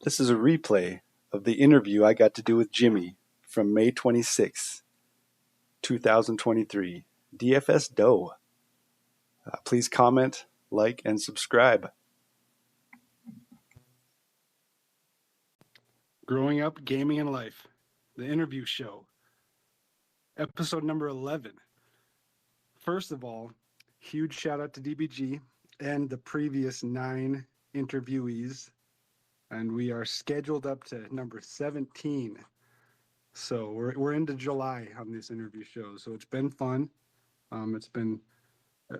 This is a replay of the interview I got to do with Jimmy from May 26, 2023. DFS Doe. Please comment, like, and subscribe. Growing Up, Gaming, and Life, the interview show, episode number 11. First of all, huge shout out to DBG and the previous 9 interviewees. And we are scheduled up to number 17. So we're into July on this interview show. So it's been fun. It's been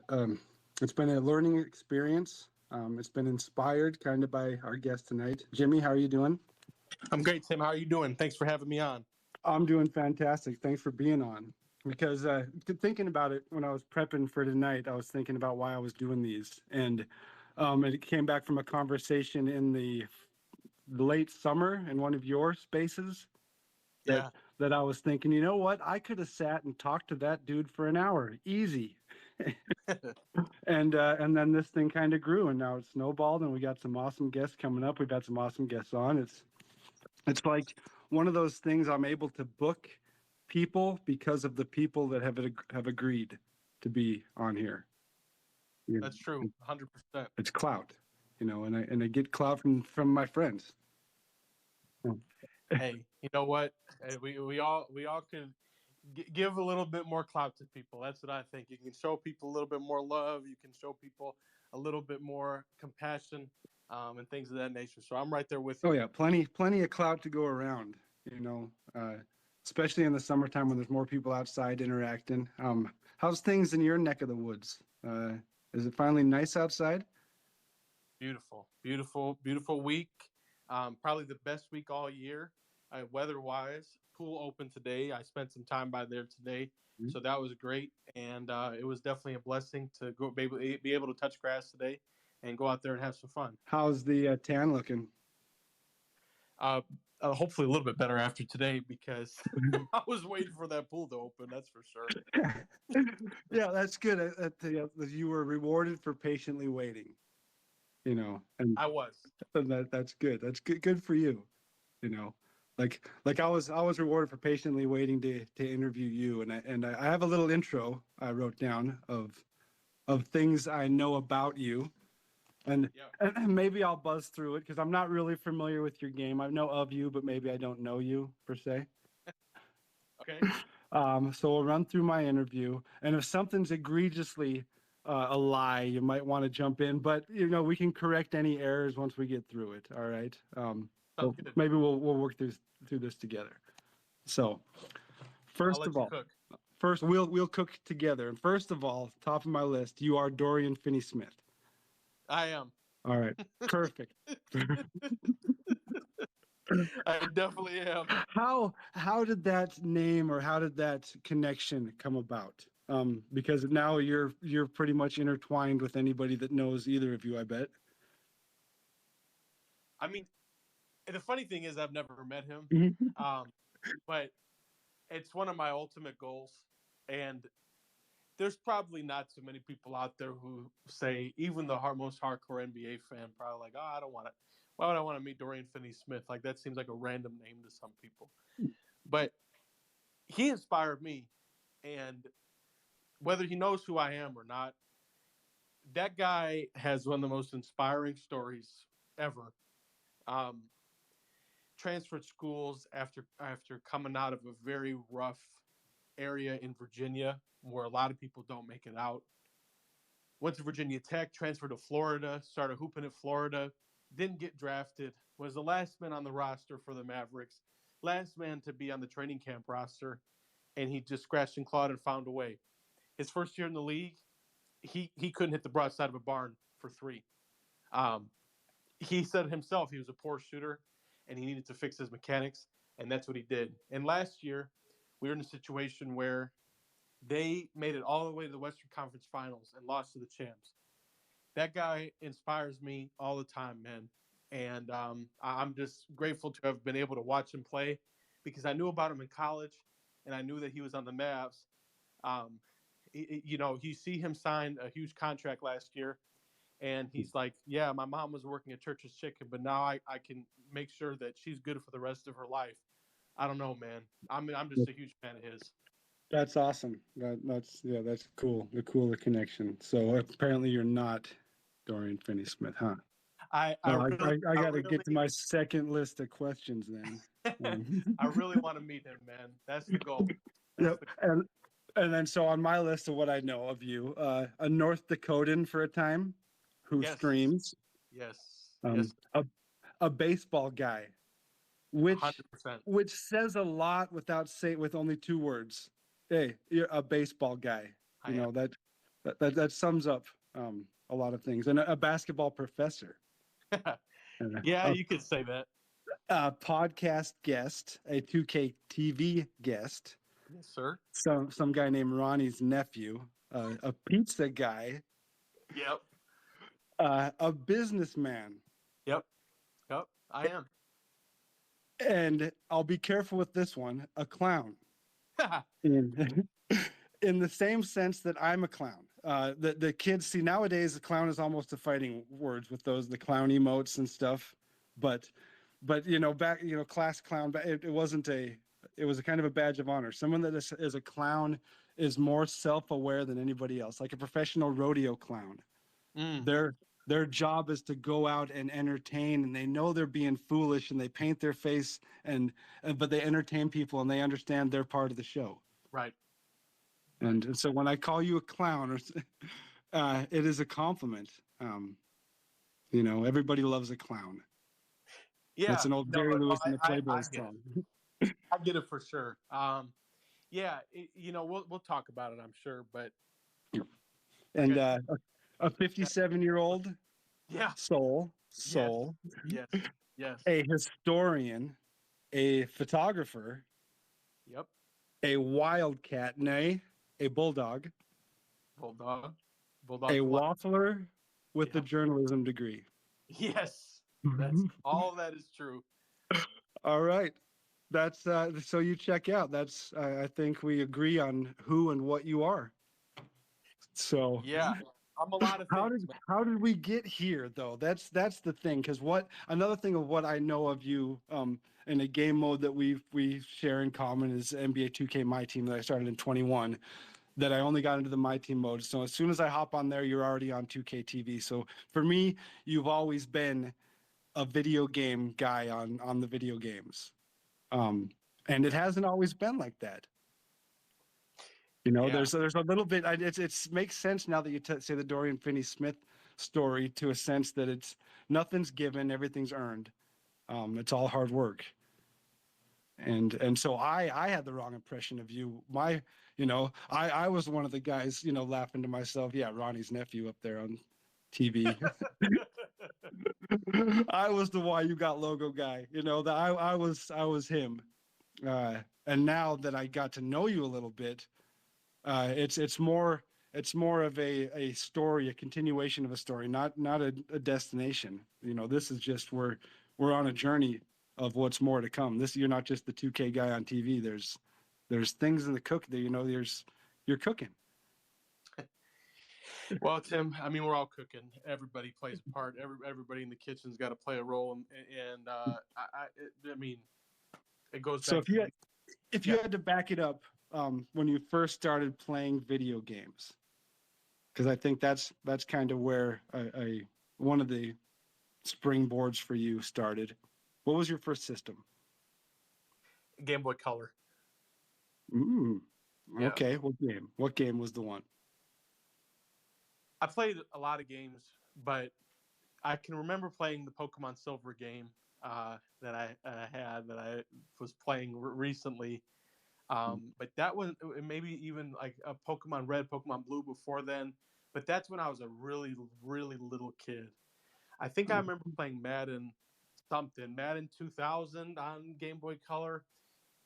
a learning experience. It's been inspired kind of by our guest tonight. Jimmy, how are you doing? I'm great, Tim. How are you doing? Thanks for having me on. I'm doing fantastic. Thanks for being on. Because thinking about it when I was prepping for tonight, I was thinking about why I was doing these. And it came back from a conversation in the late summer in one of your spaces. Yeah. That I was thinking, you know what? I could have sat and talked to that dude for an hour. Easy. And then this thing kind of grew, and now it's snowballed, and we got some awesome guests coming up. We've had some awesome guests on. It's like one of those things I'm able to book people because of the people that have agreed to be on here. That's true, 100%. It's clout, and I get clout from my friends. Hey, you know what? We all could give a little bit more clout to people. That's what I think. You can show people a little bit more love. You can show people a little bit more compassion, and things of that nature. So I'm right there with you. Oh yeah, plenty of clout to go around. Especially in the summertime when there's more people outside interacting. How's things in your neck of the woods? Is it finally nice outside? Beautiful, beautiful, beautiful week. Probably the best week all year, weather-wise. Pool open today. I spent some time by there today, so that was great. And it was definitely a blessing to be able to touch grass today and go out there and have some fun. How's the tan looking? Hopefully a little bit better after today, because I was waiting for that pool to open. That's for sure. Yeah, that's good. You were rewarded for patiently waiting. And I was. And that's good. That's good for you. Like I was rewarded for patiently waiting to interview you. And I have a little intro I wrote down of things I know about you. And maybe I'll buzz through it because I'm not really familiar with your game. I know of you, but maybe I don't know you per se. Okay. So we'll run through my interview, and if something's egregiously a lie, you might want to jump in. But we can correct any errors once we get through it. All right. So maybe we'll work through this together. So first of all, first we'll cook together. And first of all, top of my list, you are Dorian Finney-Smith. I am. All right. Perfect. I definitely am. How did that name or how did that connection come about? Because now you're pretty much intertwined with anybody that knows either of you, I bet. I mean, the funny thing is I've never met him, but it's one of my ultimate goals. And there's probably not too many people out there who say, even the most hardcore NBA fan, probably like, oh, I don't want to. Why would I want to meet Dorian Finney-Smith? Like, that seems like a random name to some people. But he inspired me. And whether he knows who I am or not, that guy has one of the most inspiring stories ever. Transferred schools after coming out of a very rough area in Virginia where a lot of people don't make it out. Went to Virginia Tech, transferred to Florida, started hooping at Florida, didn't get drafted, was the last man on the roster for the Mavericks, last man to be on the training camp roster, and he just scratched and clawed and found a way. His first year in the league, he couldn't hit the broadside of a barn for three. He said himself he was a poor shooter, and he needed to fix his mechanics, and that's what he did. And last year, we were in a situation where they made it all the way to the Western Conference Finals and lost to the champs. That guy inspires me all the time, man. And I'm just grateful to have been able to watch him play because I knew about him in college, and I knew that he was on the Mavs. You see him sign a huge contract last year, And he's like, yeah, my mom was working at Church's Chicken, but now I can make sure that she's good for the rest of her life. I don't know, man. I'm just a huge fan of his. That's awesome. That's cool. The cooler connection. So apparently you're not Dorian Finney-Smith, huh? I got to get to my second list of questions then. I really want to meet him, man. That's the goal. Yep. And then so on my list of what I know of you, a North Dakotan for a time who Yes. streams. Yes. Yes. A baseball guy, which 100%. which says a lot with only two words. Hey, you're a baseball guy. I You know am. that sums up a lot of things. And a basketball professor. And Yeah, you could say that. a podcast guest, a 2K TV guest. Yes, sir. Some guy named Ronnie's nephew, a pizza guy, Yep. a businessman, Yep. I am. and I'll be careful with this one, a clown. In, in the same sense that I'm a clown. The kids see nowadays the clown is almost a fighting words with the clown emotes and stuff, but back class clown, it wasn't it was a kind of a badge of honor. Someone that is a clown is more self-aware than anybody else, like a professional rodeo clown. Their job is to go out and entertain, and they know they're being foolish, and they paint their face, but they entertain people, and they understand they're part of the show. Right. And so when I call you a clown, it is a compliment. Everybody loves a clown. Yeah. That's an old Jerry Lewis and the Playboys song. I get it for sure. Yeah, we'll talk about it, I'm sure, but and a 57-year-old soul, yes, a historian, a photographer, yep, a wildcat, nay, a bulldog, a waffler with a journalism degree. Yes, that's all that is true. All right. That's so you check out. That's I think we agree on who and what you are. So yeah, I'm a lot of things. How did we get here though? That's the thing, because another thing of what I know of you in a game mode that we share in common is NBA 2K My Team that I started in 21. That I only got into the My Team mode. So as soon as I hop on there, you're already on 2K TV. So for me, you've always been a video game guy on the video games. And it hasn't always been like that. There's a little bit. It makes sense now that you say the Dorian Finney-Smith story, to a sense that it's nothing's given, everything's earned. It's all hard work. And so I had the wrong impression of you. I was one of the guys, laughing to myself. Yeah, Ronnie's nephew up there on TV. I was the why you got logo guy. I was him. And now that I got to know you a little bit, it's more of a story, a continuation of a story, not a destination. This is just we're on a journey of what's more to come. You're not just the 2K guy on TV. There's things in the cook that you're cooking. Well, Tim, I mean, we're all cooking. Everybody plays a part. Everybody in the kitchen's got to play a role, and I mean, it goes. So if you had to back it up, when you first started playing video games, because I think that's kind of where one of the springboards for you started. What was your first system? Game Boy Color. Okay. Yeah. What game was the one? I played a lot of games, but I can remember playing the Pokemon Silver game that I was playing recently. But that was maybe even like a Pokemon Red, Pokemon Blue before then. But that's when I was a really, really little kid. I think I remember playing Madden 2000 on Game Boy Color.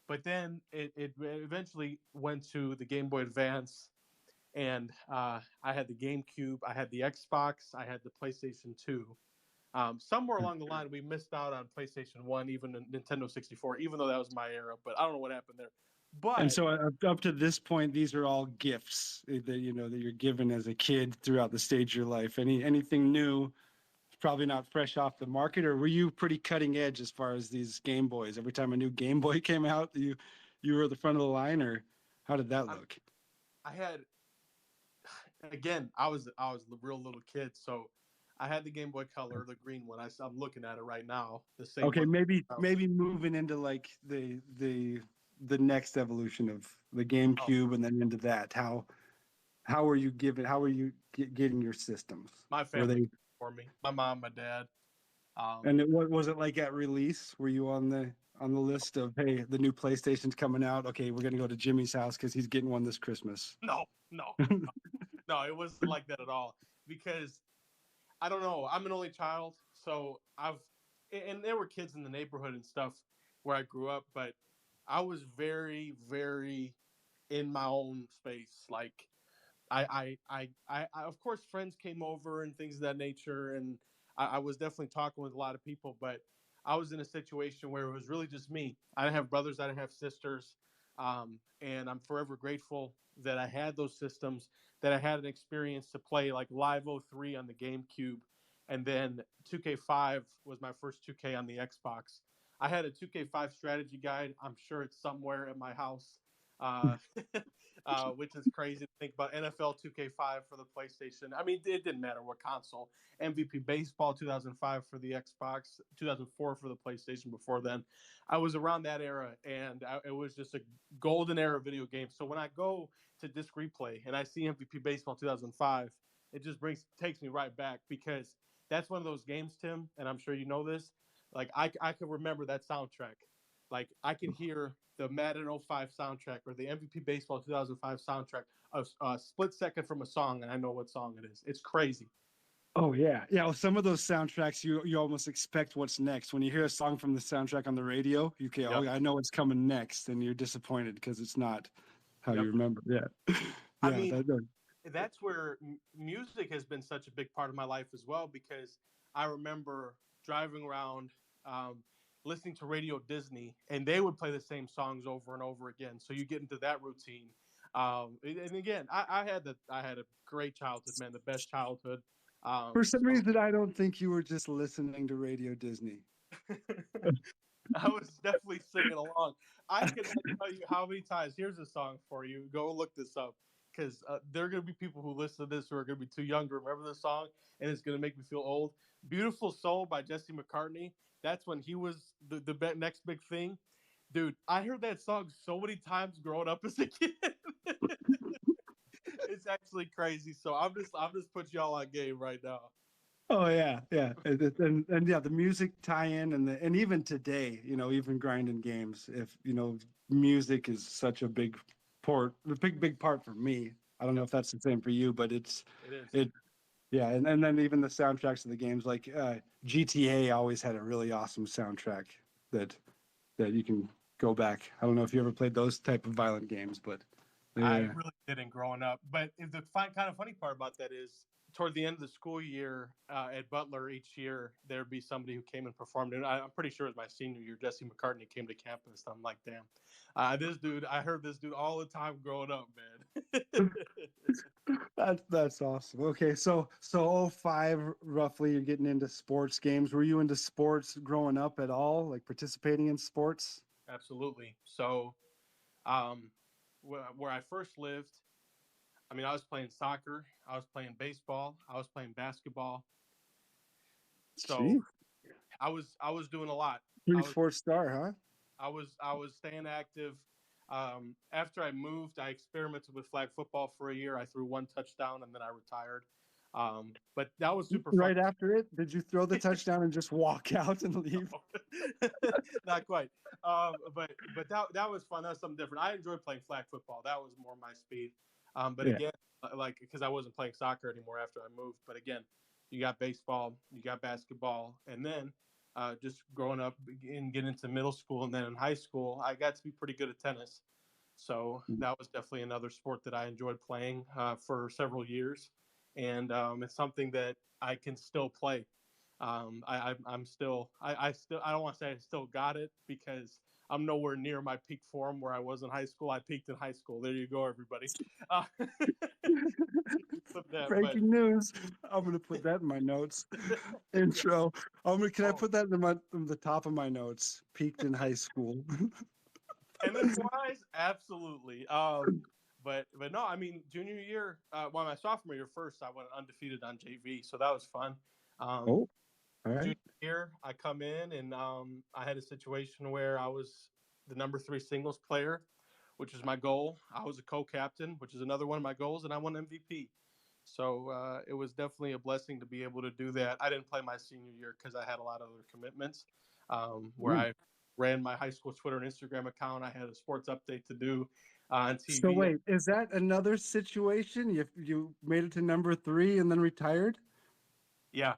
But then it eventually went to the Game Boy Advance. And I had the GameCube, I had the Xbox, I had the PlayStation 2. Somewhere along the line, we missed out on PlayStation 1, even Nintendo 64, even though that was my era. But I don't know what happened there. But so up to this point, these are all gifts that you're given as a kid throughout the stage of your life. Anything new, probably not fresh off the market, or were you pretty cutting edge as far as these Game Boys? Every time a new Game Boy came out, you were at the front of the line, or how did that look? I had, again, I was a real little kid, so I had the Game Boy Color, the green one. I'm looking at it right now. The same Okay, one. maybe moving into like the next evolution of the GameCube, and then into that. How are you getting your systems? My Were family they, for me, my mom, my dad. and what was it like at release? Were you on the list of, hey, the new PlayStation's coming out? Okay, we're gonna go to Jimmy's house because he's getting one this Christmas. No, no, it wasn't like that at all. Because I don't know, I'm an only child, so and there were kids in the neighborhood and stuff where I grew up, but I was very, very in my own space. Like of course, friends came over and things of that nature, and I was definitely talking with a lot of people, but I was in a situation where it was really just me. I didn't have brothers, I didn't have sisters, and I'm forever grateful that I had those systems, that I had an experience to play like Live 03 on the GameCube, and then 2K5 was my first 2K on the Xbox. I had a 2K5 strategy guide. I'm sure it's somewhere at my house. Uh, which is crazy to think about. NFL 2K5 for the PlayStation. I mean, it didn't matter what console. MVP Baseball 2005 for the Xbox, 2004 for the PlayStation before then. I was around that era, and it was just a golden era of video games. So when I go to Disc Replay and I see MVP Baseball 2005, it just takes me right back, because that's one of those games, Tim, and I'm sure you know this. Like, I can remember that soundtrack. Like, I can hear the Madden 05 soundtrack or the MVP Baseball 2005 soundtrack a split second from a song, and I know what song it is. It's crazy. Oh yeah, yeah. Well, some of those soundtracks, you almost expect what's next. When you hear a song from the soundtrack on the radio, Yep. oh, I know what's coming next, and you're disappointed because it's not how Yep. you remember. Yeah, yeah. I mean, that's where music has been such a big part of my life as well, because I remember driving around, listening to Radio Disney, and they would play the same songs over and over again. So you get into that routine. And again, I had a great childhood, man, the best childhood. For some reason, I don't think you were just listening to Radio Disney. I was definitely singing along. I cannot tell you how many times. Here's a song for you. Go look this up, because there are going to be people who listen to this who are going to be too young to remember this song, and it's going to make me feel old. Beautiful Soul by Jesse McCartney. That's when he was the next big thing. Dude, I heard that song so many times growing up as a kid. It's actually crazy. So I'm just putting y'all on game right now. Oh yeah, yeah, and yeah, the music tie-in and even today, even grinding games, if music is such a big part for me. I don't know if that's the same for you, but It is. Yeah, and then even the soundtracks of the games, like GTA always had a really awesome soundtrack that you can go back. I don't know if you ever played those type of violent games, but I really didn't growing up. But the kind of funny part about that is, toward the end of the school year at Butler each year, there'd be somebody who came and performed. And I'm pretty sure it was my senior year. Jesse McCartney came to campus. I'm like, damn, I heard this dude all the time growing up, man. That's awesome. Okay, so 05 roughly, you're getting into sports games. Were you into sports growing up at all, like participating in sports? Absolutely. So, where I first lived, I mean, I was playing soccer, I was playing baseball, I was playing basketball. So Jeez. I was doing a lot. 3-4 star, huh? I was staying active. After I moved, I experimented with flag football for a year. I threw one touchdown and then I retired. But that was super fun. Right after it, did you throw the touchdown and just walk out and leave? Not quite. But that was fun. That was something different. I enjoyed playing flag football. That was more my speed. But Yeah. again, like, because I wasn't playing soccer anymore after I moved. But again, you got baseball, you got basketball, and then just growing up and getting into middle school and then in high school, I got to be pretty good at tennis. So that was definitely another sport that I enjoyed playing for several years. And it's something that I can still play. I'm still I don't want to say I still got it because I'm nowhere near my peak form where I was in high school. I peaked in high school. There you go, everybody. Breaking news. I'm gonna put that in my notes. Intro. Can I put that in the top of my notes? Peaked in high school. Tennis wise, absolutely. But no, I mean junior year, my sophomore year first, I went undefeated on JV, so that was fun. All right. Junior year, I come in and I had a situation where I was the number 3 singles player, which is my goal. I was a co-captain, which is another one of my goals, and I won MVP. So it was definitely a blessing to be able to do that. I didn't play my senior year because I had a lot of other commitments where I ran my high school Twitter and Instagram account. I had a sports update to do on TV. So wait, is that another situation? You made it to number 3 and then retired? Yeah.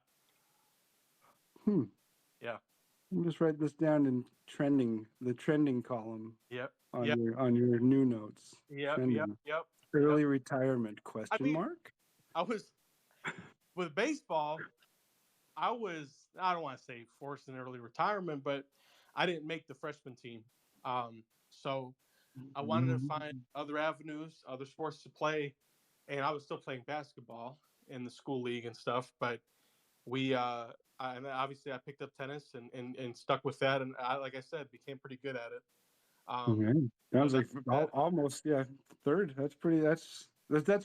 Yeah. I'm just write this down in the trending column. Yep. On your new notes. Yep. Early retirement ? I was with baseball. I don't want to say forced an early retirement, but I didn't make the freshman team. So I wanted to find other avenues, other sports to play, and I was still playing basketball in the school league and stuff. But and obviously I picked up tennis and stuck with that, and like I said, became pretty good at it. Sounds like almost third. That's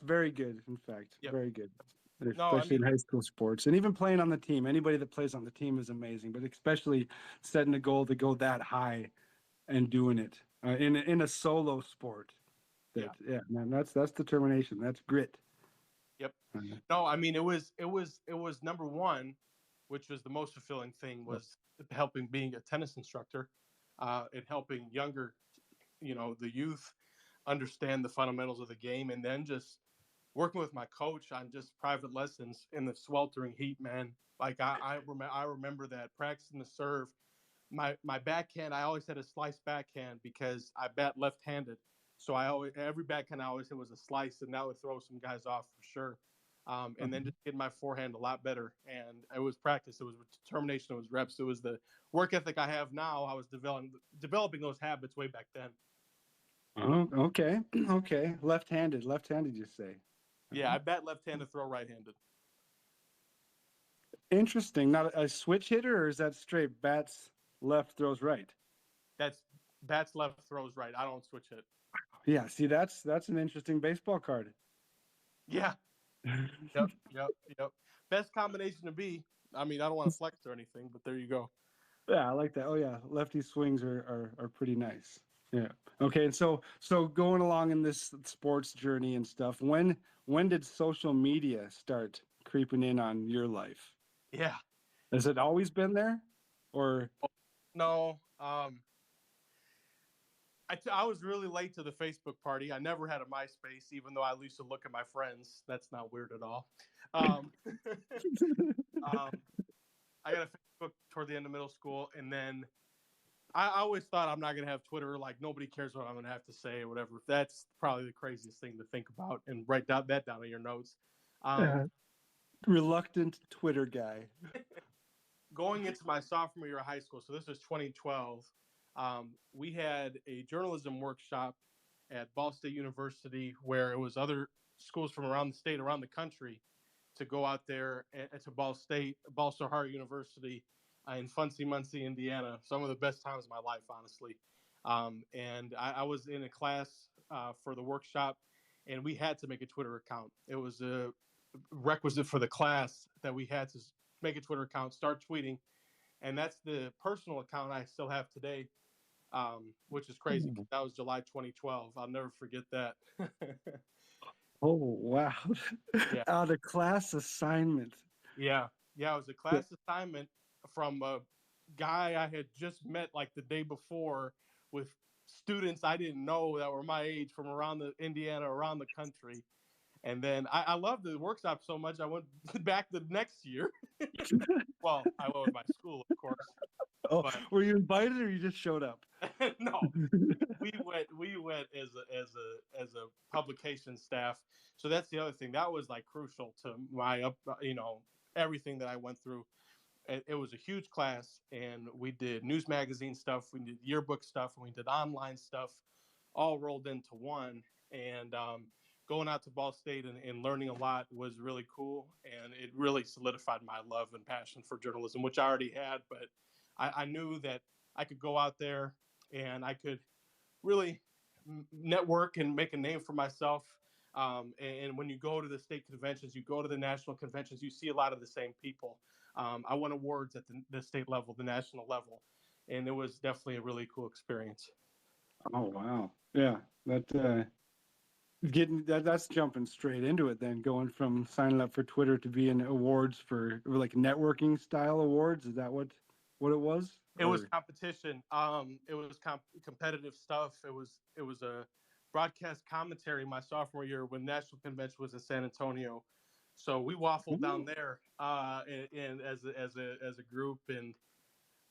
very good. In fact, very good. Especially in high school sports, and even playing on the team. Anybody that plays on the team is amazing, but especially setting a goal to go that high and doing it in a solo sport. Man, that's determination. That's grit. Yep. No, I mean it was number one, which was the most fulfilling thing, was helping being a tennis instructor, and helping younger, the youth understand the fundamentals of the game, and then just working with my coach on just private lessons in the sweltering heat, man. Like I remember that practicing the serve, my backhand, I always had a slice backhand because I bat left-handed. So every backhand I always hit was a slice, and that would throw some guys off for sure. And then just getting my forehand a lot better. And it was practice. It was determination. It was reps. It was the work ethic I have now. I was developing those habits way back then. Oh, okay. Left-handed, you say? Yeah, I bat left-handed, throw right-handed. Interesting. Not a switch hitter, or is that straight bats left, throws right? That's bats left, throws right. I don't switch hit. Yeah, see, that's an interesting baseball card. Yeah. Yep. Best combination to be. I mean, I don't want to flex or anything, but there you go. Yeah, I like that. Oh yeah, lefty swings are pretty nice. Yeah. Okay, and so going along in this sports journey and stuff, when did social media start creeping in on your life? Yeah. Has it always been there, or? No. I was really late to the Facebook party. I never had a MySpace, even though I used to look at my friends. That's not weird at all. I got a Facebook toward the end of middle school, and then I always thought I'm not going to have Twitter. Like, nobody cares what I'm going to have to say or whatever. That's probably the craziest thing to think about, and write that down in your notes. Reluctant Twitter guy. Going into my sophomore year of high school, so this was 2012, we had a journalism workshop at Ball State University where it was other schools from around the state, around the country, to go out there to Ball State, Ball Star Hart University in Funcy, Muncie, Indiana. Some of the best times of my life, honestly. And I was in a class for the workshop, and we had to make a Twitter account. It was a requisite for the class that we had to make a Twitter account, start tweeting. And that's the personal account I still have today, which is crazy. That was July 2012. I'll never forget that. Oh, wow. Yeah. The class assignment. Yeah. It was a class assignment from a guy I had just met like the day before, with students I didn't know that were my age from around Indiana, around the country. And then I loved the workshop so much, I went back the next year. Well, I went with my school, of course. Oh, but were you invited, or you just showed up? No, we went as a publication staff. So that's the other thing that was like crucial to my everything that I went through. it was a huge class, and we did news magazine stuff, we did yearbook stuff, and we did online stuff, all rolled into one. And going out to Ball State and learning a lot was really cool, and it really solidified my love and passion for journalism, which I already had. But I knew that I could go out there and I could really network and make a name for myself. And when you go to the state conventions, you go to the national conventions, you see a lot of the same people. I won awards at the state level, the national level, and it was definitely a really cool experience. Oh wow, yeah, that's jumping straight into it. Then going from signing up for Twitter to being awards for like networking style awards. Is that what it was? It was competition. It was competitive stuff. It was a broadcast commentary my sophomore year when national convention was in San Antonio. So we waffled down there and as a group, and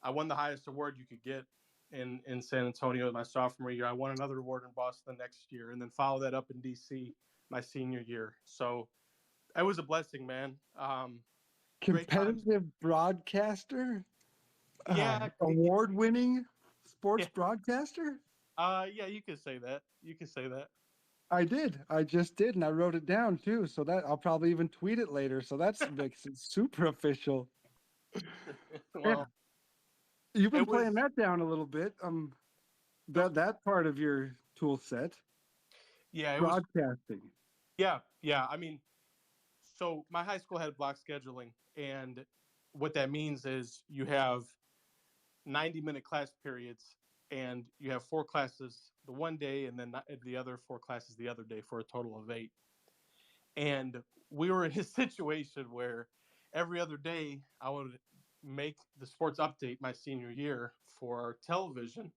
I won the highest award you could get in San Antonio my sophomore year. I won another award in Boston the next year, and then followed that up in DC my senior year. So it was a blessing, man. Competitive broadcaster. Yeah, award-winning sports broadcaster. Yeah, you could say that. You could say that. I did. I just did, and I wrote it down too. So that I'll probably even tweet it later. So that makes it super official. Well, yeah. You've been playing that down a little bit. That part of your tool set. Yeah, broadcasting. Yeah. I mean, so my high school had block scheduling, and what that means is you have 90-minute class periods, and you have 4 classes the one day, and then the other 4 classes the other day, for a total of 8. And we were in a situation where every other day I would make the sports update my senior year for our television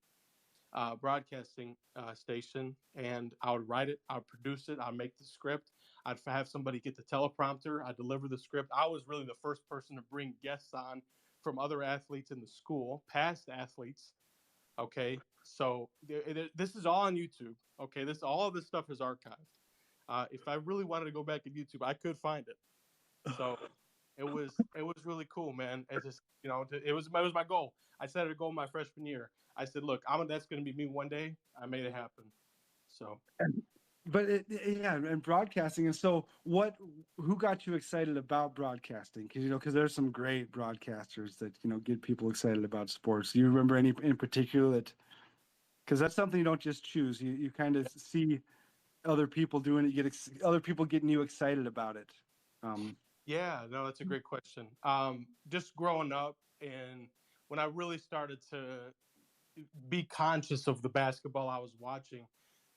broadcasting station, and I would write it, I'd produce it, I'd make the script, I'd have somebody get the teleprompter, I'd deliver the script. I was really the first person to bring guests on from other athletes in the school, past athletes. Okay, so this is all on YouTube. Okay, all of this stuff is archived. If I really wanted to go back to YouTube, I could find it. So it was really cool, man. It's just, it was my goal. I set a goal my freshman year. I said, look, that's going to be me one day. I made it happen. So. But and broadcasting. And so who got you excited about broadcasting? Because there's some great broadcasters that, get people excited about sports. Do you remember any in particular that, because that's something you don't just choose. You kind of see other people doing it, other people getting you excited about it. Yeah, no, that's a great question. Just growing up, and when I really started to be conscious of the basketball I was watching,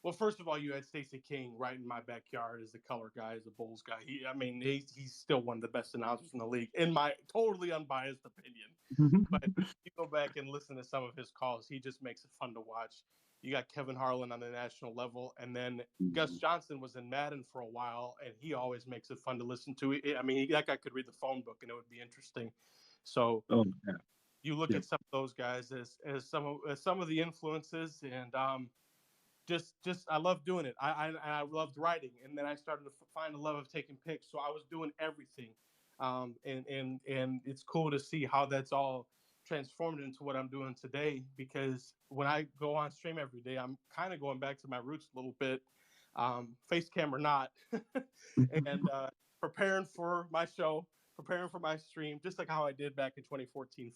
well, first of all, you had Stacey King right in my backyard as the color guy, as the Bulls guy. He's still one of the best announcers in the league, in my totally unbiased opinion. But if you go back and listen to some of his calls, he just makes it fun to watch. You got Kevin Harlan on the national level, and then Gus Johnson was in Madden for a while, and he always makes it fun to listen to. That guy could read the phone book, and it would be interesting. So you look at some of those guys as some of the influences, and just I love doing it. I loved writing, and then I started to find a love of taking pics. So I was doing everything, and it's cool to see how that's all transformed into what I'm doing today. Because when I go on stream every day, I'm kind of going back to my roots a little bit, face cam or not, and preparing for my show, preparing for my stream, just like how I did back in 2014-15.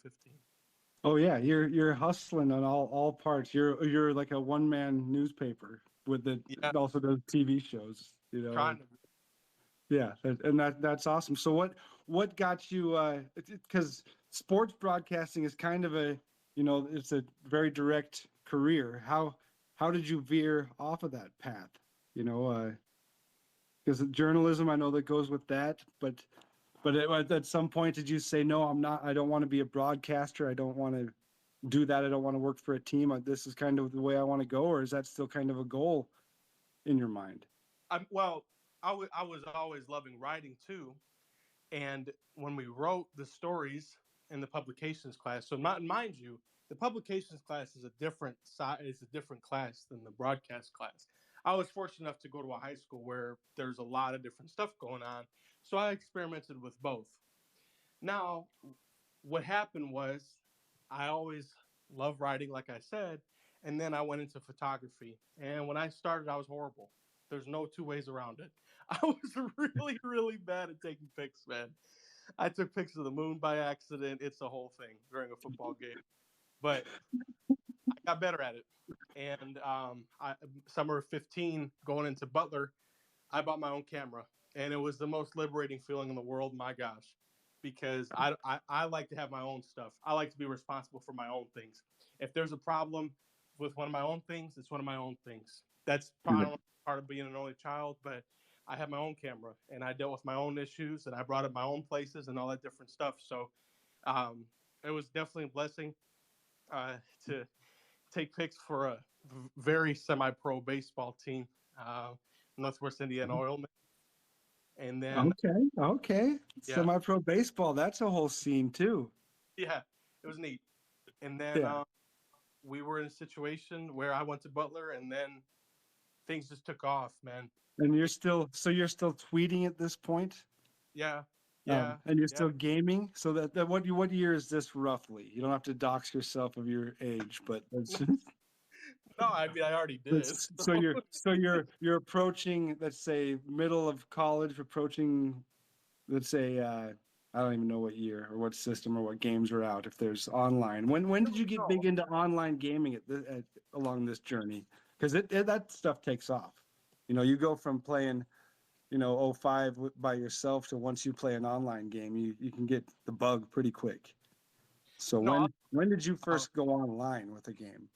Oh yeah, you're hustling on all parts. You're like a one-man newspaper it also does TV shows. Trying to. Yeah, and that's awesome. So what got you? Because sports broadcasting is kind of it's a very direct career. How did you veer off of that path? Because journalism, I know that goes with that, but at some point, did you say, no, I don't want to be a broadcaster. I don't want to do that. I don't want to work for a team. This is kind of the way I want to go, or is that still kind of a goal in your mind? I was always loving writing too. And when we wrote the stories in the publications class, so mind you, the publications class is a different class than the broadcast class. I was fortunate enough to go to a high school where there's a lot of different stuff going on. So I experimented with both. Now, what happened was I always loved writing, like I said, and then I went into photography. And when I started, I was horrible. There's no two ways around it. I was really, really bad at taking pics, man. I took pictures of the moon by accident. It's a whole thing during a football game, but I got better at it. And summer of 15, going into Butler, I bought my own camera, and it was the most liberating feeling in the world. My gosh, because I like to have my own stuff. I like to be responsible for my own things. If there's a problem with one of my own things, it's one of my own things. That's probably part of being an only child, but I had my own camera, and I dealt with my own issues, and I brought up my own places and all that different stuff. So um, it was definitely a blessing to take pics for a very semi-pro baseball team, Northwest Indiana Oilmen. And then, Okay. yeah, Semi-pro baseball, that's a whole scene too. yeah, it was neat. And then we were in a situation where I went to Butler, and then things just took off, man. And you're still tweeting at this point? Yeah. And you're still gaming. So that what year is this roughly? You don't have to dox yourself of your age, but that's No, I mean I already did. so you're approaching, let's say, middle of college, approaching, let's say, I don't even know what year or what system or what games are out. If there's online, when did you get big into online gaming along this journey? Because that stuff takes off. You go from playing, 05 by yourself to once you play an online game, you can get the bug pretty quick. So when did you first go online with a game?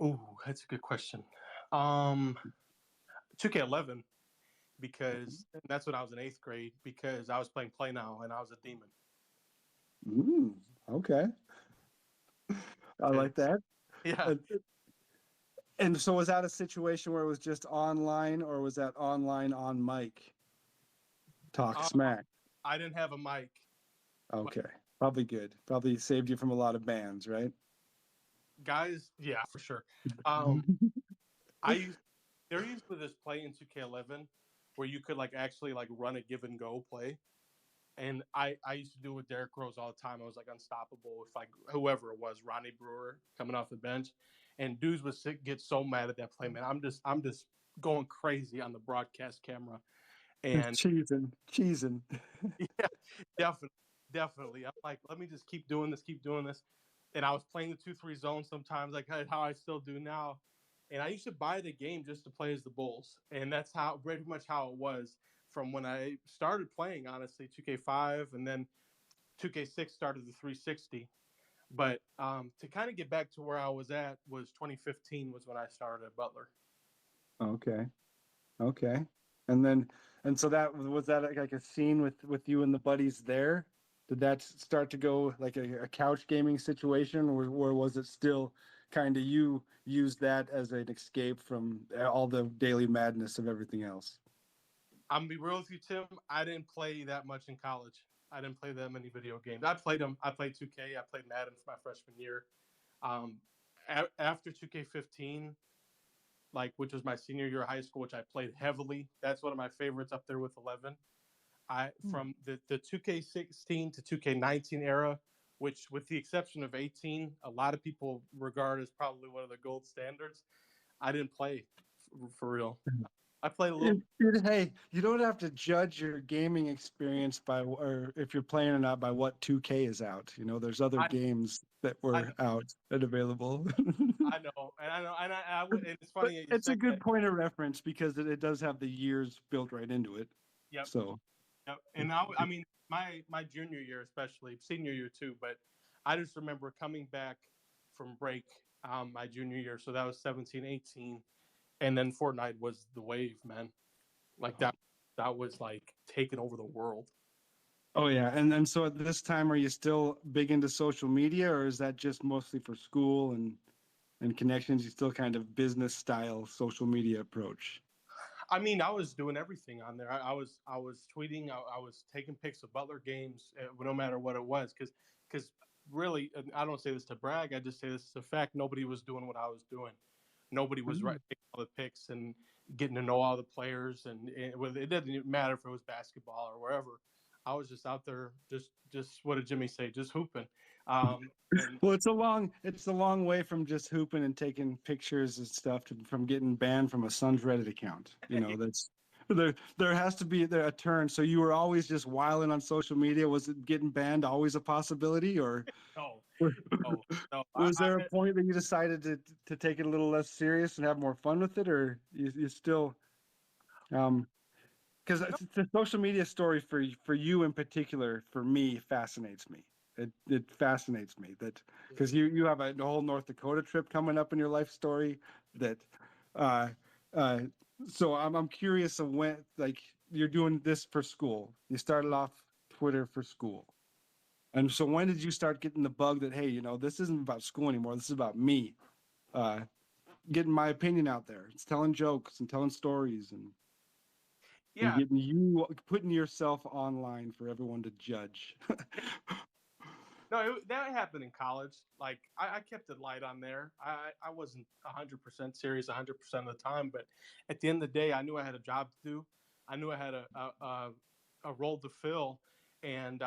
Oh, that's a good question. 2K11, because that's when I was in 8th grade, because I was playing Play Now and I was a demon. Okay. I like that. Yeah. And so was that a situation where it was just online, or was that online on mic? Talk smack. I didn't have a mic. Okay. Probably good. Probably saved you from a lot of bans, right? Guys, yeah, for sure. There used to this play in 2K11 where you could actually run a give and go play. And I used to do it with Derrick Rose all the time. I was unstoppable with whoever it was, Ronnie Brewer coming off the bench. And dudes would get so mad at that play, man. I'm just going crazy on the broadcast camera. And cheesing. Yeah, definitely. I'm like, let me just keep doing this. And I was playing the 2-3 zone sometimes, how I still do now. And I used to buy the game just to play as the Bulls. And that's pretty much how it was from when I started playing, honestly, 2K5, and then 2K6 started the 360. But to kind of get back to where I was at was 2015 was when I started at Butler. Okay. And so that was like a scene with you and the buddies there? Did that start to go like a couch gaming situation, or was it still kind of you use that as an escape from all the daily madness of everything else? I'm gonna be real with you, Tim. I didn't play that much in college. I didn't play that many video games. I played them. I played 2K. I played Madden for my freshman year. After 2K15, which was my senior year of high school, which I played heavily. That's one of my favorites up there with 11. From the 2K16 to 2K19 era, which with the exception of 18, a lot of people regard as probably one of the gold standards. I didn't play for real. I played a little. Hey, you don't have to judge your gaming experience or if you're playing or not by what 2K is out. There's other games that were out and available. I know, and it's funny. It's a good point of reference because it does have the years built right into it. Yep. So. Yep. And my junior year, especially senior year too, but I just remember coming back from break my junior year. So that was 17, 18. And then Fortnite was the wave, man. That was taking over the world. Oh yeah. And so at this time, are you still big into social media, or is that just mostly for school and connections? You still kind of business style social media approach? I mean, I was doing everything on there. I was tweeting. I was taking pics of Butler games, no matter what it was, because really, I don't say this to brag. I just say this as a fact. Nobody was doing what I was doing. Nobody was taking all the pics and getting to know all the players, and it didn't matter if it was basketball or wherever. I was just out there, just what did Jimmy say? Just hooping. And Well, it's a long way from just hooping and taking pictures and stuff from getting banned from a Suns Reddit account. That's there has to be a turn. So you were always just wilding on social media. Was it getting banned always a possibility, or no, no, no. was there a point that you decided to take it a little less serious and have more fun with it, or you still because the social media story for you in particular, for me, fascinates me. It fascinates me that because you have a whole North Dakota trip coming up in your life story that uh so I'm curious of when, like, you're doing this for school. You started off Twitter for school. And so when did you start getting the bug that, hey, this isn't about school anymore. This is about me getting my opinion out there. It's telling jokes and telling stories and yeah, putting yourself online for everyone to judge. no, that happened in college. Like I kept it light on there. I wasn't 100% serious 100% of the time, but at the end of the day, I knew I had a job to do. I knew I had a role to fill, and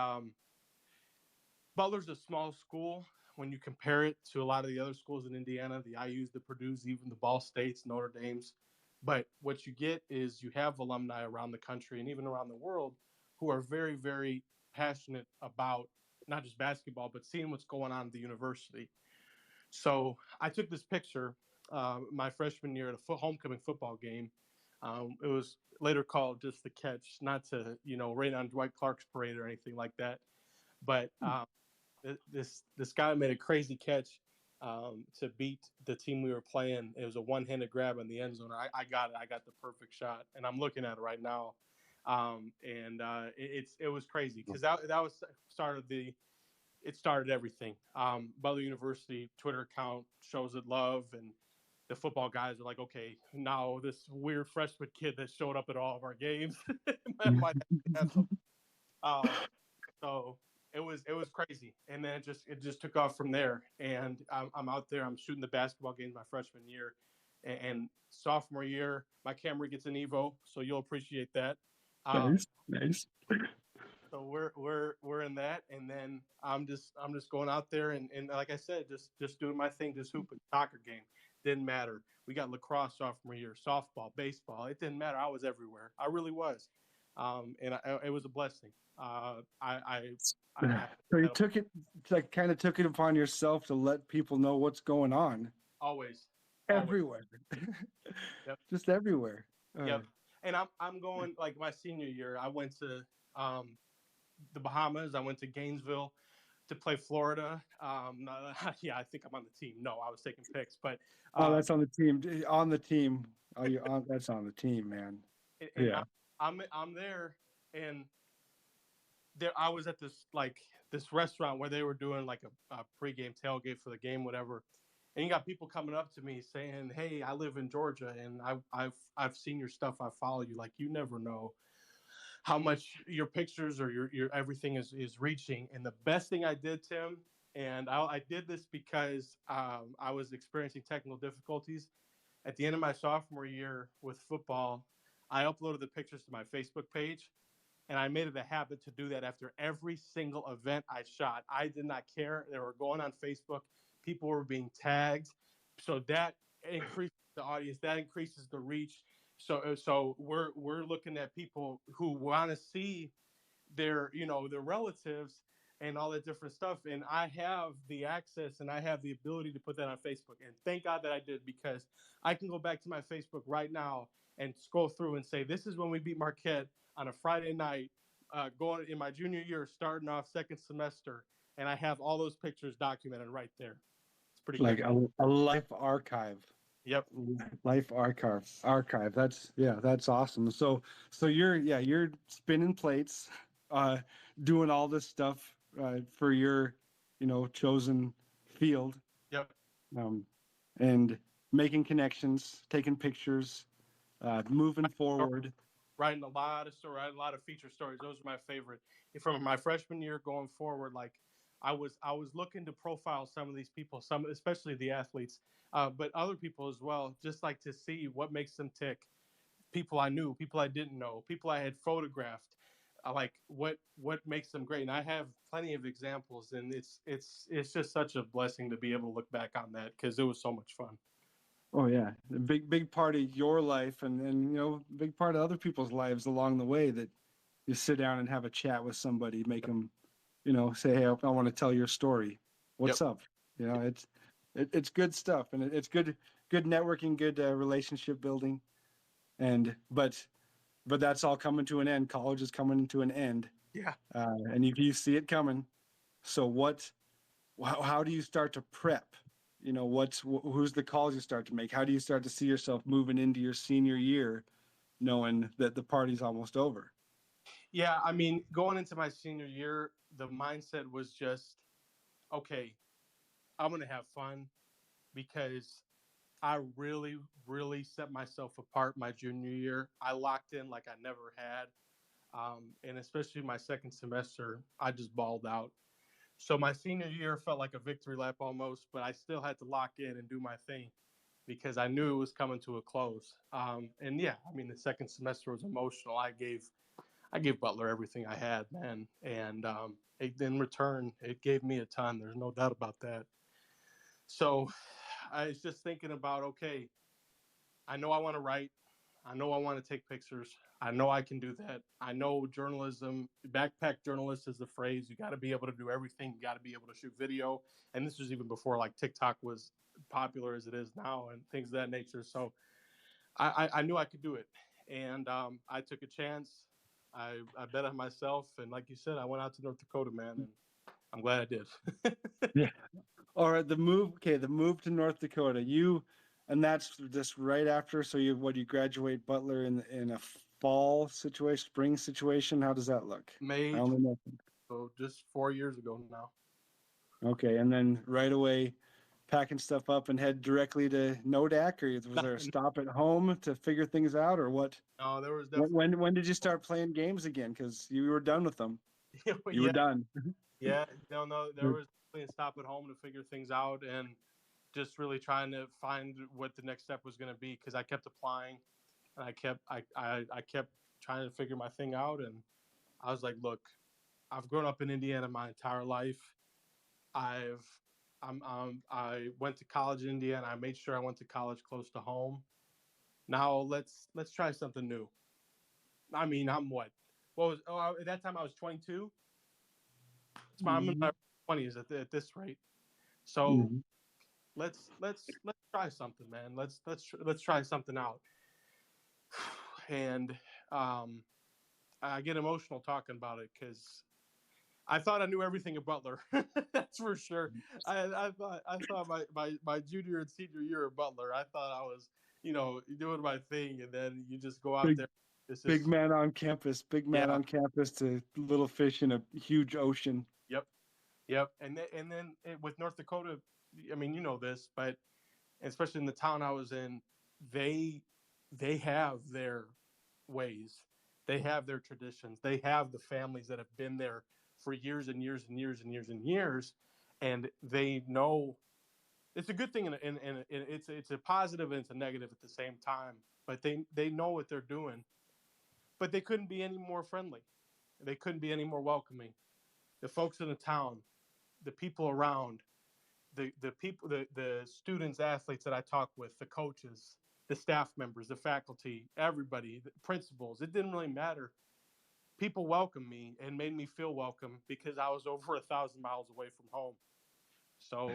Butler's a small school. When you compare it to a lot of the other schools in Indiana, the IU's, the Purdue's, even the Ball States, Notre Dame's, but what you get is you have alumni around the country and even around the world who are very, very passionate about not just basketball, but seeing what's going on at the university. So I took this picture my freshman year at a homecoming football game. It was later called just the catch, not to, rain on Dwight Clark's parade or anything like that. But this guy made a crazy catch to beat the team we were playing. It was a one-handed grab in the end zone. I got it. I got the perfect shot, and I'm looking at it right now. It was crazy because that was it started everything. Butler University Twitter account shows it love, and the football guys are like, okay, now this weird freshman kid that showed up at all of our games might have some. So it was crazy, and then it just took off from there. And I'm out there, I'm shooting the basketball games my freshman year, and sophomore year my camera gets an Evo, so you'll appreciate that. Nice. So we're in that, and then I'm just going out there and like I said, just doing my thing, just hooping. Soccer game didn't matter. We got lacrosse sophomore year, softball, baseball. It didn't matter. I was everywhere. I really was, it was a blessing. So you took it, like, kind of took it upon yourself to let people know what's going on always everywhere. Yep. Just everywhere. Yep. And I'm going, like, my senior year, I went to the Bahamas. I went to Gainesville to play Florida. Yeah, I think I'm on the team. No, I was taking pics, but that's on the team. On the team. Oh, you on? That's on the team, man. And yeah, I'm there, and there I was at this restaurant where they were doing like a pregame tailgate for the game, whatever. And you got people coming up to me saying, "Hey, I live in Georgia, and I've seen your stuff. I follow you. Like, you never know how much your pictures or your everything is reaching." And the best thing I did, Tim, and I did this because I was experiencing technical difficulties at the end of my sophomore year with football. I uploaded the pictures to my Facebook page, and I made it a habit to do that after every single event I shot. I did not care. They were going on Facebook. People were being tagged. So that increases the audience. That increases the reach. So we're looking at people who want to see their relatives and all that different stuff. And I have the access and I have the ability to put that on Facebook. And thank God that I did, because I can go back to my Facebook right now and scroll through and say, this is when we beat Marquette on a Friday night, going in my junior year, starting off second semester. And I have all those pictures documented right there. It's pretty like good. a life archive. Yep. Life archive. That's awesome. So you're spinning plates, doing all this stuff for your, chosen field. Yep. And making connections, taking pictures, moving forward. Writing a lot of feature stories. Those are my favorite. From my freshman year going forward, like I was looking to profile some of these people, especially the athletes, but other people as well, just like to see what makes them tick. People I knew, people I didn't know, people I had photographed, I like what makes them great. And I have plenty of examples, and it's just such a blessing to be able to look back on that because it was so much fun. Oh yeah, a big part of your life, and big part of other people's lives along the way, that you sit down and have a chat with somebody, make them, say, hey, I want to tell your story. What's Yep. up? It's good stuff, and it's good networking, good relationship building, but that's all coming to an end. College is coming to an end. Yeah. And you see it coming. So how do you start to prep? Who's the calls you start to make? How do you start to see yourself moving into your senior year, knowing that the party's almost over? Yeah, I mean, going into my senior year, the mindset was just, okay, I'm going to have fun because I really, really set myself apart my junior year. I locked in like I never had. And especially my second semester, I just balled out. So my senior year felt like a victory lap almost, but I still had to lock in and do my thing because I knew it was coming to a close. And yeah, I mean, the second semester was emotional. I gave Butler everything I had, man. And in return, it gave me a ton. There's no doubt about that. So I was just thinking about, okay, I know I want to write. I know I want to take pictures. I know I can do that. I know journalism, backpack journalist is the phrase. You got to be able to do everything. You got to be able to shoot video. And this was even before like TikTok was popular as it is now and things of that nature. So I knew I could do it. And I took a chance. I bet on myself. And like you said, I went out to North Dakota, man. And I'm glad I did. Yeah. All right. The move to North Dakota, and that's just right after. So you graduate Butler in a fall situation, spring situation. How does that look? May, I only know. so just 4 years ago now. Okay. And then right away, packing stuff up and head directly to NODAC, or was there a stop at home to figure things out, or what? No, there was definitely. When did you start playing games again? Because you were done with them. You were Yeah. done. Yeah, no, there was definitely a stop at home to figure things out and just really trying to find what the next step was going to be because I kept applying and I kept trying to figure my thing out and I was like, look, I've grown up in Indiana my entire life. I went to college in Indiana. I made sure I went to college close to home. Now let's try something new. I mean, at that time I was 22. I'm in my 20s at this rate. So let's try something, man. Let's try something out. And I get emotional talking about it because I thought I knew everything about Butler. That's for sure. I thought my junior and senior year of Butler, I thought I was doing my thing, and then you just go out there. Big man on campus to little fish in a huge ocean. Yep. And then with North Dakota, I mean, you know this, but especially in the town I was in, they have their ways, they have their traditions, they have the families that have been there for years and years and years and years and years, and they know it's a good thing and it's a positive and it's a negative at the same time. But they know what they're doing. But they couldn't be any more friendly. They couldn't be any more welcoming. The folks in the town, the people around, the people, the students, athletes that I talked with, the coaches, the staff members, the faculty, everybody, the principals, it didn't really matter. People welcomed me and made me feel welcome because I was over 1,000 miles away from home. So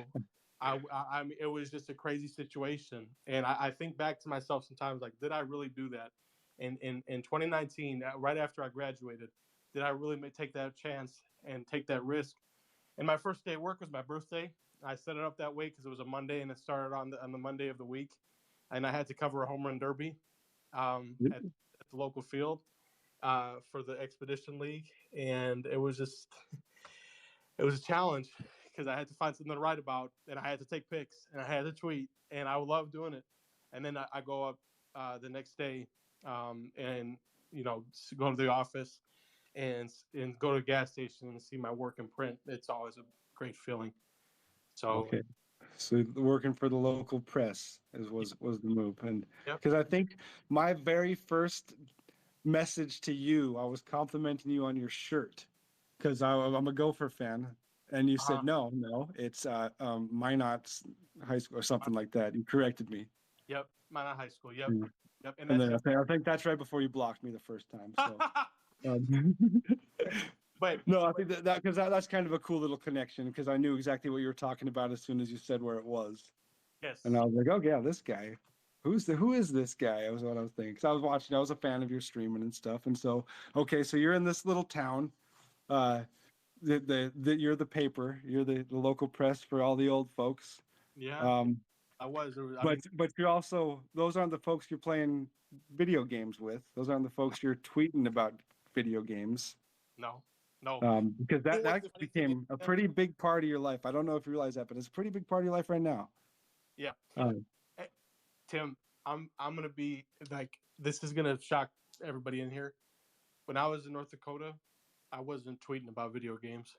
I mean, it was just a crazy situation. And I think back to myself sometimes, like, did I really do that? In 2019, right after I graduated, did I really take that chance and take that risk? And my first day of work was my birthday. I set it up that way because it was a Monday and it started on the Monday of the week. And I had to cover a home run derby at the local field for the Expedition League. And it was just, it was a challenge because I had to find something to write about and I had to take pics and I had to tweet and I love doing it. And then I go up the next day and, go to the office and go to a gas station and see my work in print. It's always a great feeling. So, okay. So working for the local press was the move, and because I think my very first message to you. I was complimenting you on your shirt because I'm a Gopher fan, and you said no, it's Minot's High School or something like that. You corrected me. Yep, Minot High School. Yep, Mm. yep. And And that's then I think that's right before you blocked me the first time. So, but no, I think that because that's kind of a cool little connection because I knew exactly what you were talking about as soon as you said where it was, yes, and I was like, oh yeah, this guy. Who is this guy? That was what I was thinking. Because I was watching, I was a fan of your streaming and stuff, and so okay, so you're in this little town. You're the paper, you're the local press for all the old folks. yeah, I was. But you're also, those aren't the folks you're playing video games with. Those aren't the folks you're tweeting about video games. no. Because You know that what's the funny thing became is, a pretty big part of your life. I don't know if you realize that, but it's a pretty big part of your life right now. Yeah. Hey, Tim, I'm gonna be like, this is gonna shock everybody in here. When I was in North Dakota, I wasn't tweeting about video games.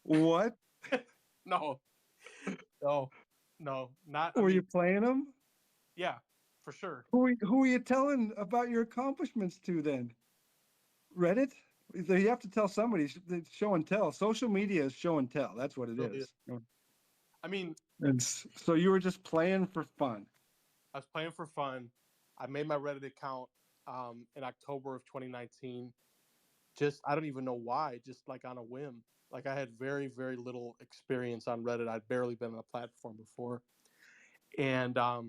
What? No, not. Were you playing them? Yeah, for sure. Who are you telling about your accomplishments to then? Reddit? You have to tell somebody. It's show and tell. Social media is show and tell. That's what it Really is. I mean, So you were just playing for fun. I was playing for fun. I made my Reddit account in October of 2019. Just, I don't even know why, just like on a whim. Like I had very, very little experience on Reddit. I'd barely been on a platform before. And I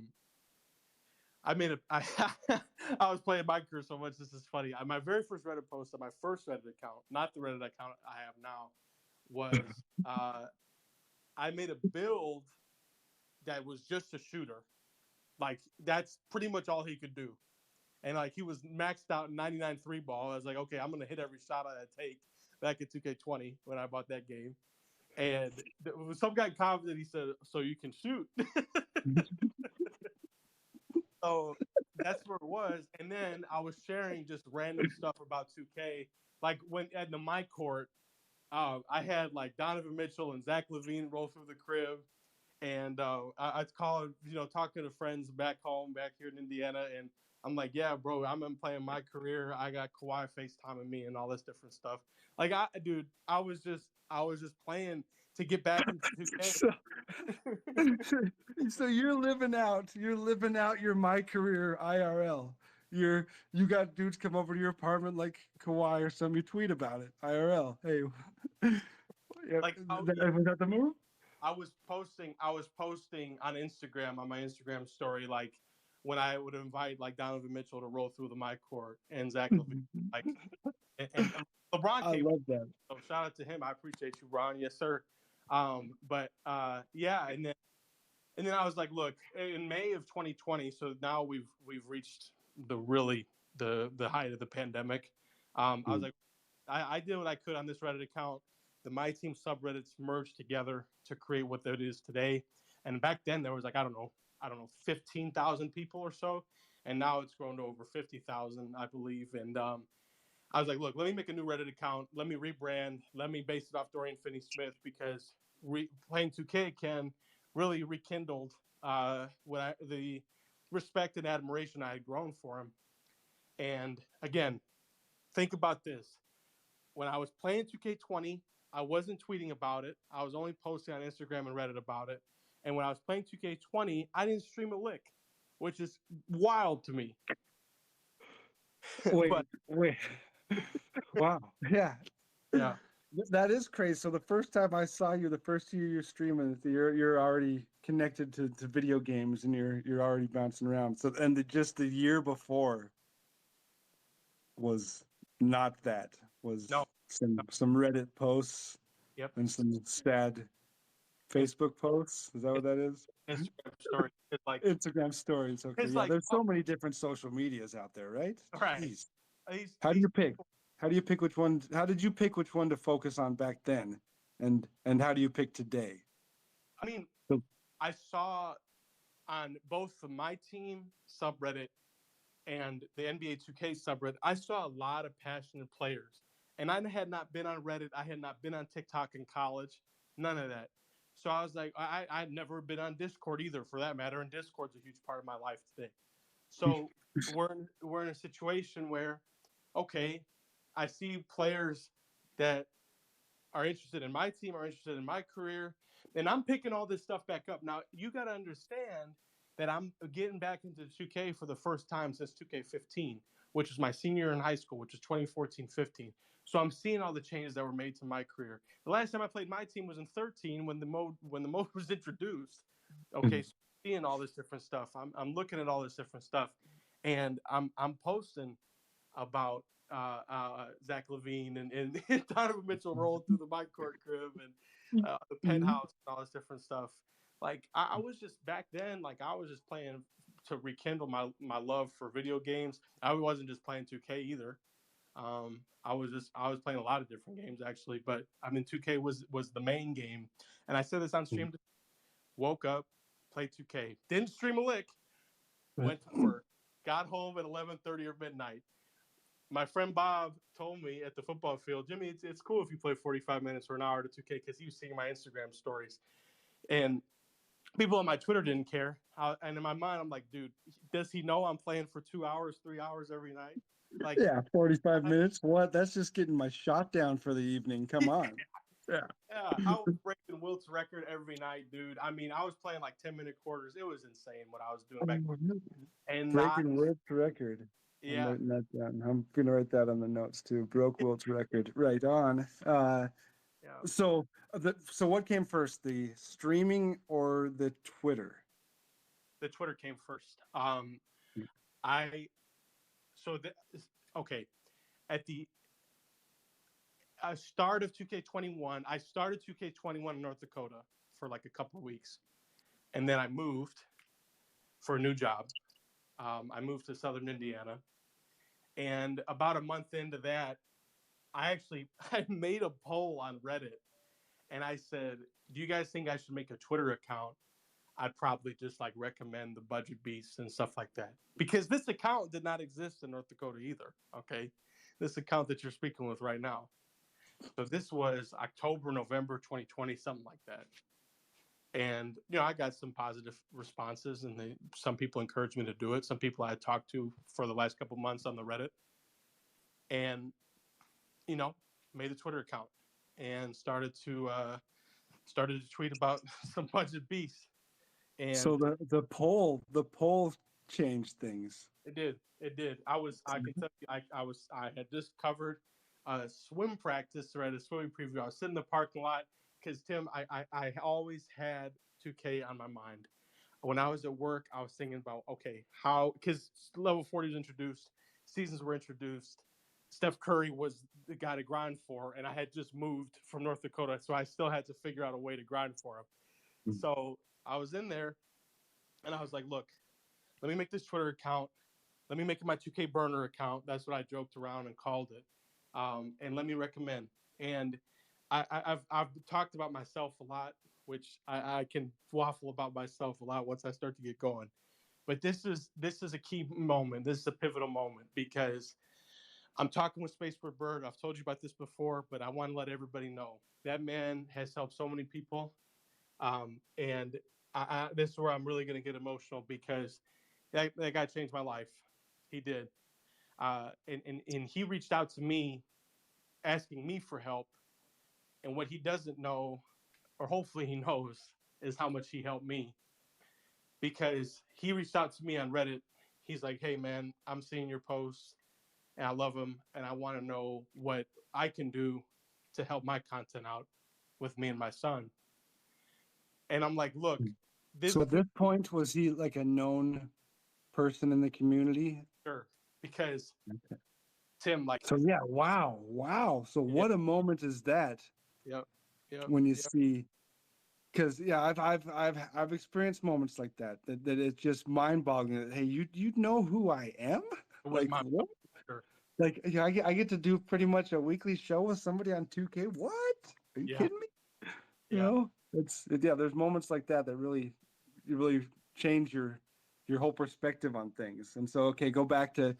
was playing my career so much. This is funny. My very first Reddit post on my first Reddit account, not the Reddit account I have now, was I made a build that was just a shooter. Like that's pretty much all he could do. And like he was maxed out 99 3 ball. I was like, okay, I'm gonna hit every shot I take back in 2K20 when I bought that game. And some guy commented, he said, so you can shoot. So that's where it was. And then I was sharing just random stuff about 2K. Like when at the My Court, I had like Donovan Mitchell and Zach LaVine roll through the crib. And I'd call, talking to friends back home, back here in Indiana. And I'm like, yeah, bro, I'm playing my career. I got Kawhi FaceTiming me and all this different stuff. Like, I was just playing to get back into 2K. So you're living out your my career IRL. You got dudes come over to your apartment like Kawhi or something. You tweet about it IRL. Hey, Like, was that the move? I was posting on Instagram, on my Instagram story, like when I would invite like Donovan Mitchell to roll through the my court and Zach LaVine, like, and LeBron came. I love that. So shout out to him. I appreciate you, Ron. Yes, sir. Yeah, and then I was like, look, in May of 2020, so now we've reached the height of the pandemic. I was like, I did what I could on this Reddit account. The My Team subreddits merged together to create what it is today. And back then there was like, I don't know, 15,000 people or so. And now it's grown to over 50,000, I believe. And I was like, look, let me make a new Reddit account. Let me rebrand. Let me base it off Dorian Finney-Smith because playing 2K can really rekindled the respect and admiration I had grown for him. And again, think about this. When I was playing 2K20, I wasn't tweeting about it. I was only posting on Instagram and Reddit about it. And when I was playing 2K20, I didn't stream a lick, which is wild to me. Wait. Wow. Yeah. Yeah. That is crazy. So the first time I saw you, the first year you're streaming, you're already connected to video games and you're already bouncing around. So just the year before was not that. Was No. Some Reddit posts. Yep. And some sad Facebook posts. Is that what that is? Instagram stories. It's like Instagram stories. Okay. Yeah. like, There's so many different social medias out there, right? Right. Jeez. How do you pick? How do you pick which one? How did you pick which one to focus on back then? And how do you pick today? I mean, I saw on both the My Team subreddit and the NBA 2K subreddit, I saw a lot of passionate players. And I had not been on Reddit. I had not been on TikTok in college. None of that. So I was like, I'd never been on Discord either, for that matter. And Discord's a huge part of my life today. So we're in a situation where, okay, I see players that are interested in my team, are interested in my career, and I'm picking all this stuff back up. Now you got to understand that I'm getting back into 2K for the first time since 2K15, which was my senior year in high school, which was 2014-15. So I'm seeing all the changes that were made to my career. The last time I played my team was in 13 when the mode was introduced. Okay, so seeing all this different stuff. I'm looking at all this different stuff, and I'm posting about Zach LaVine and Donovan Mitchell rolling through the midcourt crib and the penthouse and all this different stuff. Like I was just back then, like I was just playing to rekindle my love for video games. I wasn't just playing 2K either. I was playing a lot of different games actually, but I mean 2K was the main game. And I said this on stream. Woke up, played 2K, didn't stream a lick, went to work, got home at 11:30 or midnight. My friend Bob told me at the football field, Jimmy, it's cool if you play 45 minutes or an hour to 2K, because he was seeing my Instagram stories. And people on my Twitter didn't care. And in my mind, I'm like, dude, does he know I'm playing for 2 hours, 3 hours every night? Like, Yeah, 45 minutes. What? That's just getting my shot down for the evening. Come on. Yeah. Yeah, I was breaking Wilt's record every night, dude. I mean, I was playing like 10-minute quarters. It was insane what I was doing back then. And Breaking Wilt's record. Yeah. I'm writing that down. I'm going to write that on the notes too. Broke Wilt's record. Right on. Yeah. So what came first, the streaming or the Twitter? The Twitter came first. At the start of 2K21, I started 2K21 in North Dakota for like a couple of weeks, and then I moved for a new job. I moved to Southern Indiana, and about a month into that, I made a poll on Reddit, and I said, "Do you guys think I should make a Twitter account?" I'd probably just like recommend the Budget Beasts and stuff like that, because this account did not exist in North Dakota either. Okay, this account that you're speaking with right now. So this was October, November 2020, something like that. And, I got some positive responses, and some people encouraged me to do it. Some people I had talked to for the last couple months on the Reddit, and, made a Twitter account and started to tweet about some Budget Beasts. And so the poll changed things. It did. I can tell you, I had just covered a swim practice or at a swimming preview. I was sitting in the parking lot because, Tim, I always had 2K on my mind. When I was at work, I was thinking about, okay, because level 40 was introduced, seasons were introduced, Steph Curry was the guy to grind for, and I had just moved from North Dakota, so I still had to figure out a way to grind for him. Mm-hmm. So I was in there, and I was like, look, let me make this Twitter account. Let me make it my 2K burner account. That's what I joked around and called it. And let me recommend. And I've talked about myself a lot, which I can waffle about myself a lot once I start to get going. But this is a key moment. This is a pivotal moment, because I'm talking with Spaceport Bird. I've told you about this before, but I want to let everybody know that man has helped so many people. And this is where I'm really going to get emotional, because that guy changed my life. He did. And he reached out to me asking me for help. And what he doesn't know, or hopefully he knows, is how much he helped me. Because he reached out to me on Reddit. He's like, hey, man, I'm seeing your posts, and I love them, and I want to know what I can do to help my content out with me and my son. And I'm like, look. So at this point, was he like a known person in the community? Sure. Because Tim, like, so yeah, wow. So what a moment is that? Yep. When you see, because I've experienced moments like that it's just mind-boggling. Hey, you know who I am? Like what? Sure. Like I get to do pretty much a weekly show with somebody on 2K. What? Are you kidding me? You know, there's moments like that really change your whole perspective on things. And so, okay, go back to,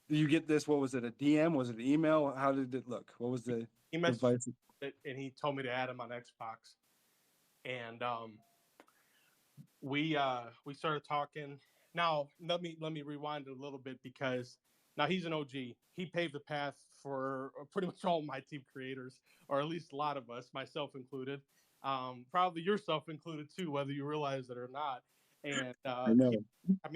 you get this, what was it, a DM? Was it an email? How did it look? What was the advice? And he told me to add him on Xbox. And we started talking. Now let me rewind a little bit, because now he's an OG. He paved the path for pretty much all my team creators, or at least a lot of us, myself included. Probably yourself included too, whether you realize it or not. And I know.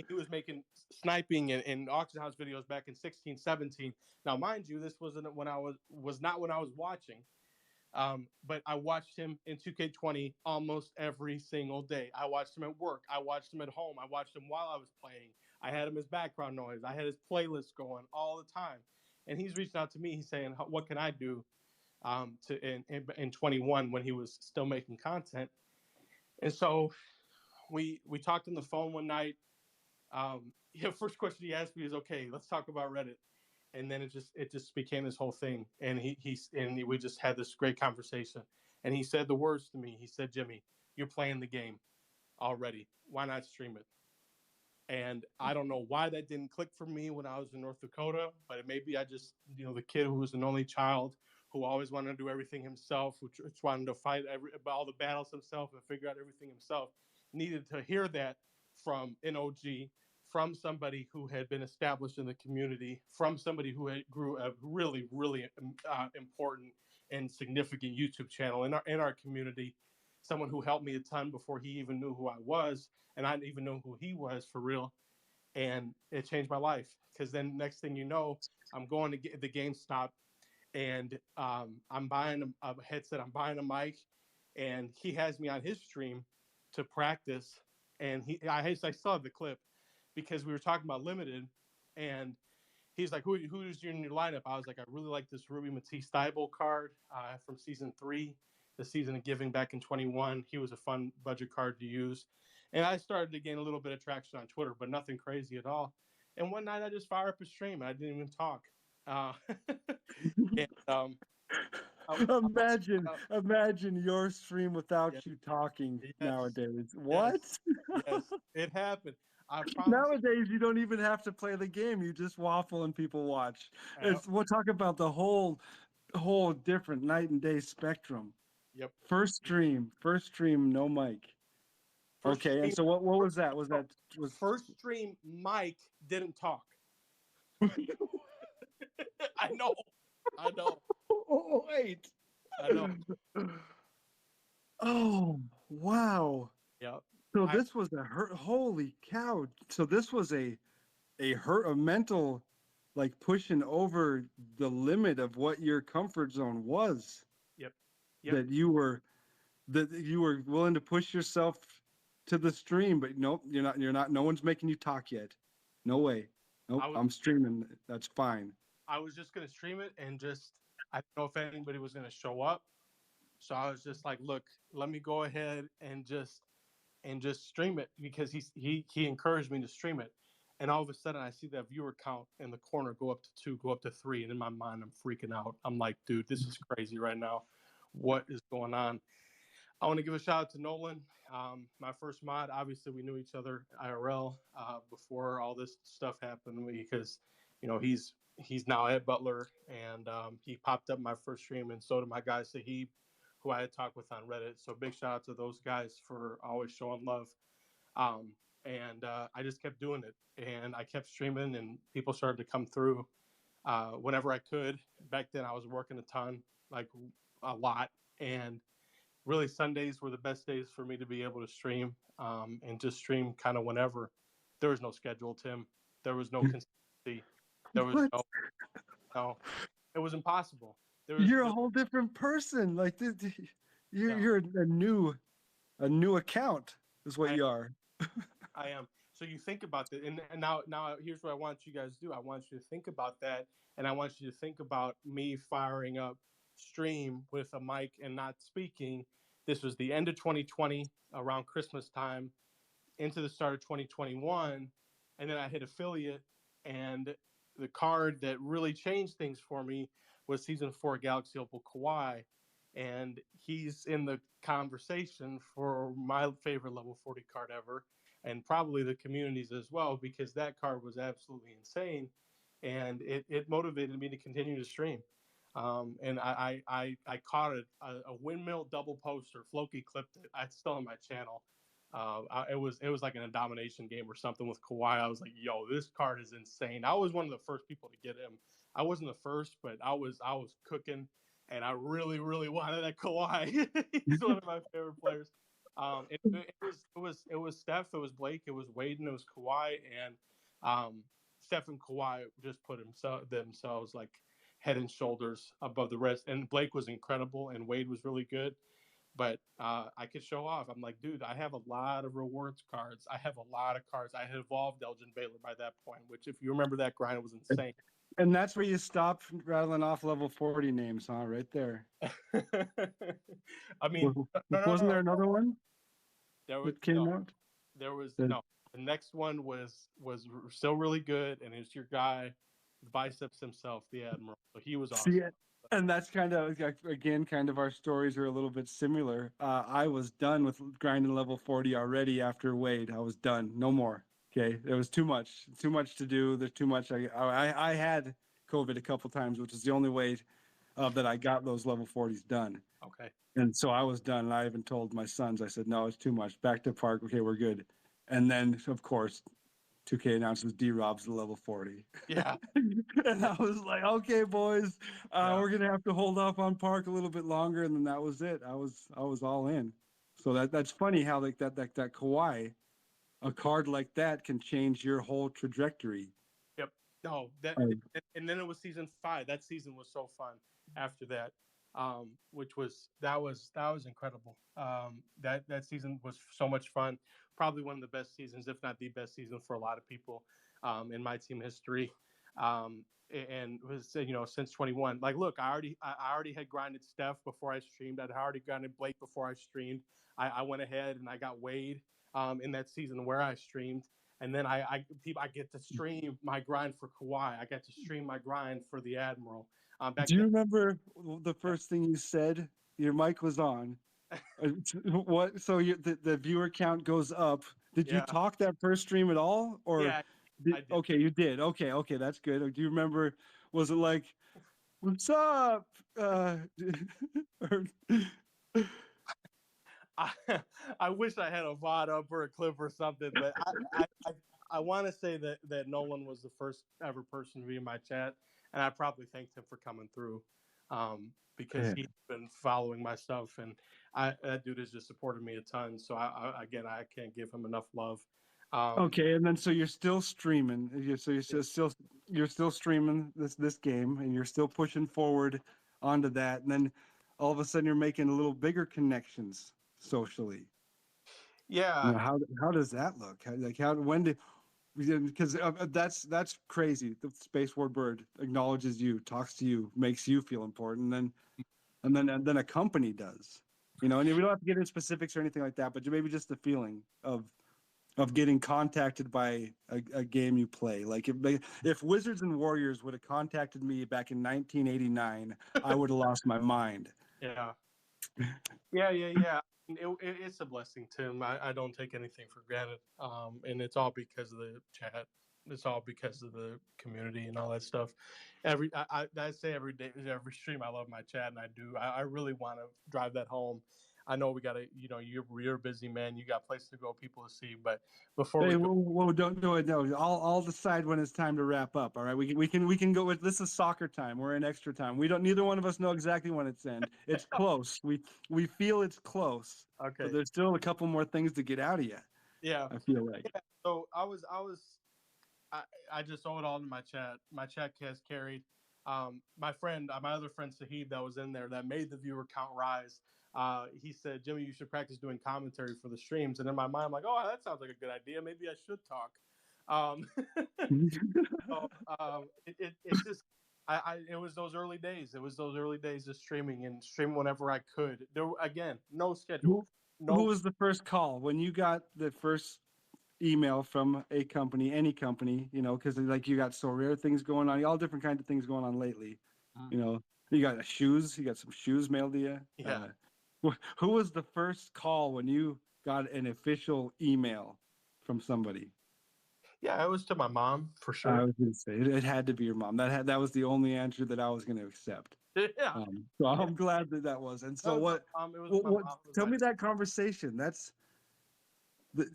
he was making sniping and auction house videos back in 16, 17. Now, mind you, this wasn't when I was not when I was watching. But I watched him in 2K20 almost every single day. I watched him at work. I watched him at home. I watched him while I was playing. I had him as background noise. I had his playlist going all the time. And he's reaching out to me. He's saying, "What can I do in 21 when he was still making content?" And so we talked on the phone one night. First question he asked me is, "Okay, let's talk about Reddit." And then it just became this whole thing. And we just had this great conversation. And he said the words to me. He said, "Jimmy, you're playing the game already. Why not stream it?" And I don't know why that didn't click for me when I was in North Dakota, but maybe I just, the kid who was an only child, who always wanted to do everything himself, who just wanted to fight all the battles himself and figure out everything himself, needed to hear that from an OG, from somebody who had been established in the community, from somebody who had grew a really, really important and significant YouTube channel in our community, someone who helped me a ton before he even knew who I was, and I didn't even know who he was for real. And it changed my life, because then next thing you know, I'm going to get the GameStop, and I'm buying a headset, I'm buying a mic, and he has me on his stream to practice. And I saw the clip, because we were talking about limited, and he's like, who's in your lineup? I was like, I really like this Ruby Matisse Thibault card from season 3, the season of giving back in 21. He was a fun budget card to use. And I started to gain a little bit of traction on Twitter, but nothing crazy at all. And one night I just fired up a stream, and I didn't even talk. And Imagine your stream without yes, you talking yes, nowadays. What? yes, it happened. I promise. Nowadays, you don't even have to play the game. You just waffle and people watch. We'll talk about the whole different night and day spectrum. Yep. First stream, no mic. First okay, stream, and so what was that? Was first stream? Mike didn't talk. I know. Oh, wait. I know. Oh, wow. Yeah. So this was holy cow. So this was a mental, like, pushing over the limit of what your comfort zone was. Yep. That you were willing to push yourself to the stream, but nope, you're not. No one's making you talk yet. No way. Nope, I'm streaming. That's fine. I was just going to stream it, and I don't know if anybody was going to show up. So I was just like, look, let me go ahead and just stream it, because he encouraged me to stream it. And all of a sudden I see that viewer count in the corner go up to 2, go up to 3. And in my mind, I'm freaking out. I'm like, dude, this is crazy right now. What is going on? I want to give a shout out to Nolan, my first mod. Obviously, we knew each other IRL before all this stuff happened, because, he's now at Butler, and he popped up my first stream, and so did my guy Sahib, who I had talked with on Reddit. So big shout out to those guys for always showing love. And I just kept doing it, and I kept streaming, and people started to come through whenever I could. Back then I was working a ton, like a lot, and really Sundays were the best days for me to be able to stream, and just stream kind of whenever. There was no schedule, Tim. There was no consistency. There was no, it was impossible. You're a whole different person. Like you're a new account is what you are. I am. So you think about that, and now here's what I want you guys to do. I want you to think about that, and I want you to think about me firing up stream with a mic and not speaking. This was the end of 2020, around Christmas time, into the start of 2021, and then I hit affiliate, and the card that really changed things for me was Season 4 Galaxy Opal Kawhi, and he's in the conversation for my favorite level 40 card ever, and probably the community's as well, because that card was absolutely insane, and it motivated me to continue to stream. And I caught a windmill double poster. Floki clipped it. It's still on my channel. It was like in a domination game or something with Kawhi. I was like, yo, this card is insane. I was one of the first people to get him. I wasn't the first, but I was cooking, and I really wanted that Kawhi. He's one of my favorite players. It was Steph, it was Blake, it was Wade, and it was Kawhi, and Steph and Kawhi just put themselves like head and shoulders above the rest. And Blake was incredible, and Wade was really good. But I could show off. I'm like, dude, I have a lot of rewards cards. I have a lot of cards. I had evolved Elgin Baylor by that point, which, if you remember that grind, was insane. And that's where you stop rattling off level 40 names, huh? Right there. I mean, wasn't there another one that came out? There was no. The next one was still really good, and it's your guy, Biceps himself, the Admiral. So he was awesome. And that's kind of, again, kind of our stories are a little bit similar. I was done with grinding level 40 already after Wade. I was done. No more. Okay. It was too much to do. There's too much. I had COVID a couple times, which is the only way that I got those level 40s done. Okay. And so I was done. And I even told my sons, I said, no, it's too much. Back to park. Okay, we're good. And then, of course, 2K announces D-Rob's the level 40. Yeah. And I was like, okay, boys, we're going to have to hold off on park a little bit longer. And then that was it. I was all in. So that's funny how like that Kawhi, a card like that can change your whole trajectory. Yep. No, and then it was season 5. That season was so fun after that. That was incredible. That season was so much fun. Probably one of the best seasons, if not the best season for a lot of people in my team history. And was since 21. Like, look, I already had grinded Steph before I streamed. I'd already grinded Blake before I streamed. I went ahead and I got Wade in that season where I streamed. And then I get to stream my grind for Kawhi. I got to stream my grind for the Admiral. Do you remember the first thing you said? Your mic was on. What? So the viewer count goes up. Did you talk that first stream at all? Or I did. Okay, you did. Okay, that's good. Do you remember? Was it like, "What's up"? I wish I had a VOD up or a clip or something, but I want to say that Nolan was the first ever person to be in my chat, and I probably thanked him for coming through, because he's been following my stuff, and that dude has just supported me a ton. So I can't give him enough love. Okay, and then so you're still streaming. You're still streaming this game, and you're still pushing forward onto that, and then all of a sudden you're making a little bigger connections socially. Yeah. How does that look? Because that's crazy. The Space Warbird acknowledges you, talks to you, makes you feel important, and then a company does. And we don't have to get into specifics or anything like that, but maybe just the feeling of getting contacted by a game you play. Like if Wizards and Warriors would have contacted me back in 1989, I would have lost my mind. Yeah. It's a blessing, Tim. I don't take anything for granted. And it's all because of the chat. It's all because of the community and all that stuff. I say every day, every stream, I love my chat, and I do. I really want to drive that home. I know we got to, you're a busy man. You got places to go, people to see. But before don't do it. No, I'll decide when it's time to wrap up. All right, we can go with this is soccer time. We're in extra time. Neither one of us know exactly when it's end. It's close. We feel it's close. Okay. But there's still a couple more things to get out of you. Yeah. I feel like. Yeah. So I just owe it all to my chat. My chat has carried. My other friend Sahib that was in there that made the viewer count rise. He said, Jimmy, you should practice doing commentary for the streams. And in my mind, I'm like, oh, that sounds like a good idea. Maybe I should talk. It was those early days. It was those early days of streaming whenever I could. There, again, no schedule. Who was the first call when you got the first email from a company, any company, because like you got So Rare things going on, all different kinds of things going on lately. You got you got some shoes mailed to you. Yeah. Who was the first call when you got an official email from somebody? Yeah, it was to my mom for sure. I was going to say it had to be your mom. That was the only answer that I was going to accept. Yeah. So I'm glad that was. And so tell me that conversation.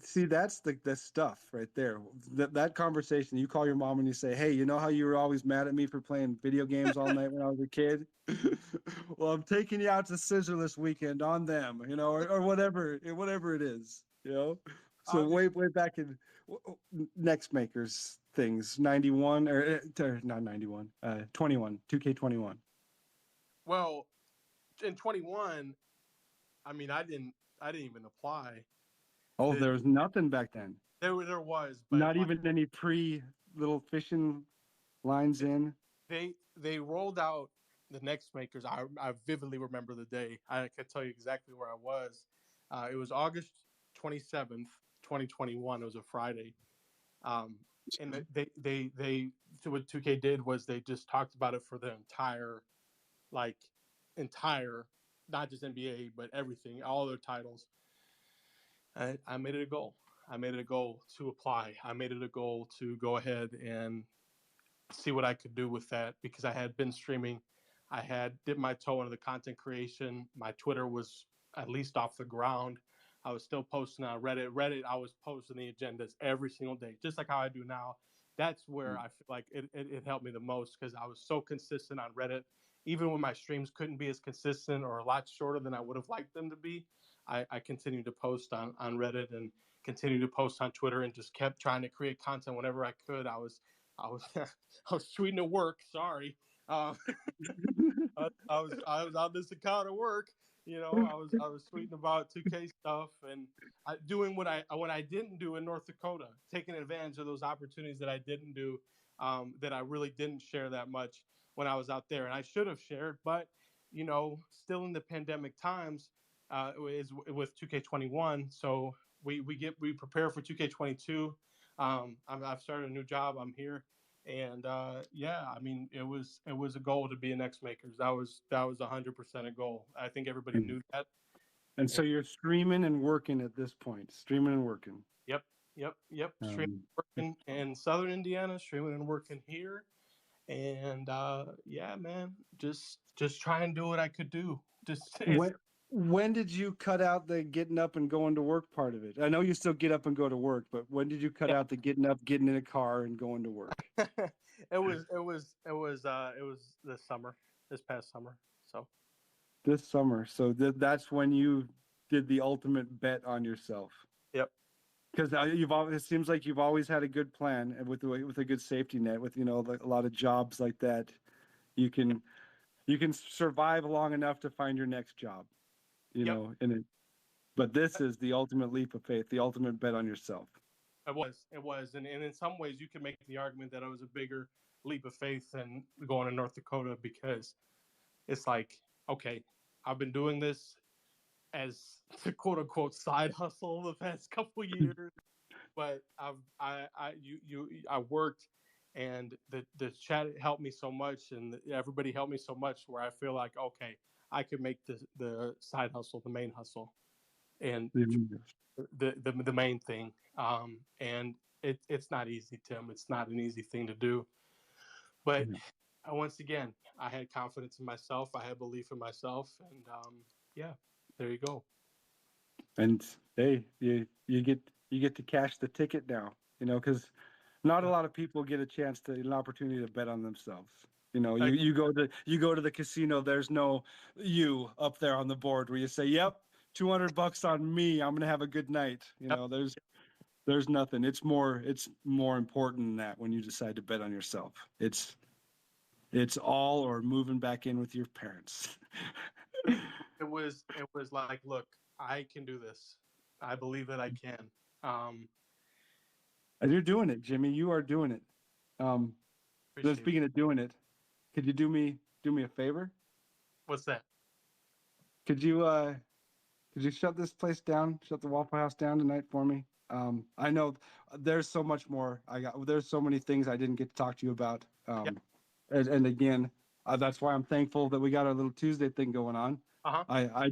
See, that's the stuff right there. That conversation, you call your mom and you say, "Hey, you know how you were always mad at me for playing video games all night when I was a kid? Well, I'm taking you out to Scissor this weekend on them, or whatever it is, So August. way back in Next Makers things, 91 or not 91, 21, 2K21. Well, in 21, I mean, I didn't even apply. Oh, The, there was nothing back then. there was, but Not even any pre little fishing lines in. they rolled out the Next Makers. I vividly remember the day. I can tell you exactly where I was. It was August 27th, 2021. It was a Friday. And they so what 2K did was they just talked about it for the entire, not just NBA, but everything, all their titles. I made it a goal. I made it a goal to apply. I made it a goal to go ahead and see what I could do with that, because I had been streaming. I had dipped my toe into the content creation. My Twitter was at least off the ground. I was still posting on Reddit. I was posting the agendas every single day, just like how I do now. That's where I feel like it helped me the most, because I was so consistent on Reddit. Even when my streams couldn't be as consistent or a lot shorter than I would have liked them to be, I continued to post on Reddit and continued to post on Twitter, and just kept trying to create content whenever I could. I was I was tweeting at work. Sorry, I was on this account at work. I was tweeting about 2K stuff and doing what I didn't do in North Dakota, taking advantage of those opportunities that I didn't do, that I really didn't share that much when I was out there, and I should have shared. But still in the pandemic times, is with 2K21. So we prepare for 2K22. I've started a new job. I'm here, and yeah, I mean, it was a goal to be an X Makers. That was 100% a goal. I think everybody knew that. And so you're streaming and working at this point. Streaming and working. Yep. Streaming, working in Southern Indiana, streaming and working here, and yeah, man, just try and do what I could do. When did you cut out the getting up and going to work part of it? I know you still get up and go to work, but when did you cut out the getting up, getting in a car, and going to work? It was this summer, this past summer. So this summer. So that's when you did the ultimate bet on yourself. Yep. Because it seems like you've always had a good plan, and with a good safety net, with a lot of jobs like that, you can survive long enough to find your next job. But this is the ultimate leap of faith, the ultimate bet on yourself. It was, and in some ways you can make the argument that it was a bigger leap of faith than going to North Dakota, because it's like, okay, I've been doing this as the quote unquote side hustle the past couple years, but I worked, and the chat helped me so much, and everybody helped me so much, where I feel like, okay, I could make the side hustle the main hustle, and the main thing. And it's not easy, Tim. It's not an easy thing to do. But once again, I had confidence in myself. I had belief in myself, and yeah, there you go. And hey, you get to cash the ticket now, because not a lot of people get an opportunity to bet on themselves. You go to the casino. There's no you up there on the board where you say, "Yep, $200 on me. I'm gonna have a good night." There's nothing. It's more important than that when you decide to bet on yourself. It's all or moving back in with your parents. It was like, look, I can do this. I believe that I can. And you're doing it, Jimmy. You are doing it. Speaking of doing it, could you do me a favor? What's that? Could you shut this place down? Shut the Waffle House down tonight for me? I know there's so much more. There's so many things I didn't get to talk to you about. And again, that's why I'm thankful that we got our little Tuesday thing going on. I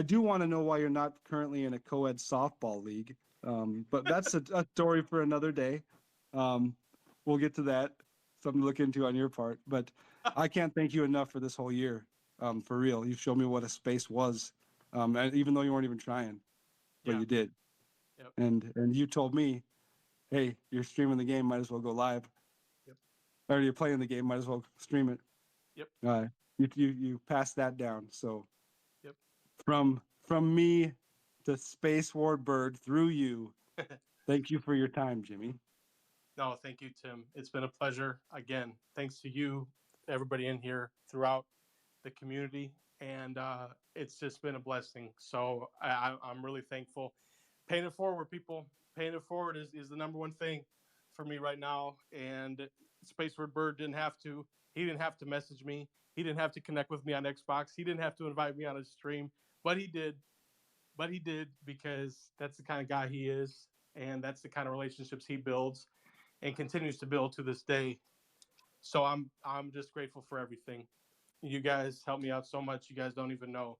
do want to know why you're not currently in a co-ed softball league. But that's a story for another day. We'll get to that. Something to look into on your part. But I can't thank you enough for this whole year. For real, you've shown me what a space was. And even though you weren't even trying, but you did. Yep. And you told me, hey, you're streaming the game, might as well go live. Yep. Or you're playing the game, might as well stream it. Yep. You passed that down. So Yep. from me to Space Ward Bird through you, thank you for your time, Jimmy. No, thank you, Tim. It's been a pleasure. Again, thanks to you, everybody in here throughout the community, and it's just been a blessing. So I'm really thankful. Paying it forward, people. Paying it forward is the number one thing for me right now. And Space Word Bird didn't have to. He didn't have to message me. He didn't have to connect with me on Xbox. He didn't have to invite me on his stream, but he did. But he did, because that's the kind of guy he is, and that's the kind of relationships he builds and continues to build to this day. So I'm just grateful for everything. You guys help me out so much. You guys don't even know.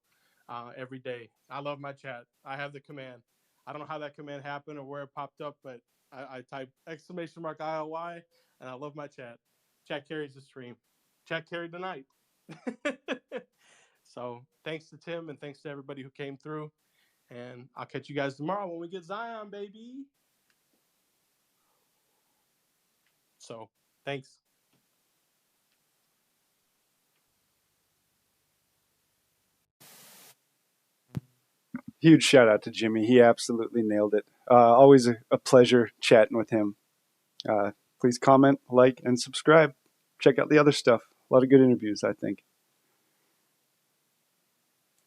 Every day, I love my chat. I have the command. I don't know how that command happened or where it popped up, but I type !ILY, and I love my chat. Chat carries the stream. Chat carried the night. So thanks to Tim and thanks to everybody who came through. And I'll catch you guys tomorrow when we get Zion, baby. So thanks. Huge shout out to Jimmy. He absolutely nailed it. Always a pleasure chatting with him. Please comment, like, and subscribe. Check out the other stuff. A lot of good interviews, I think.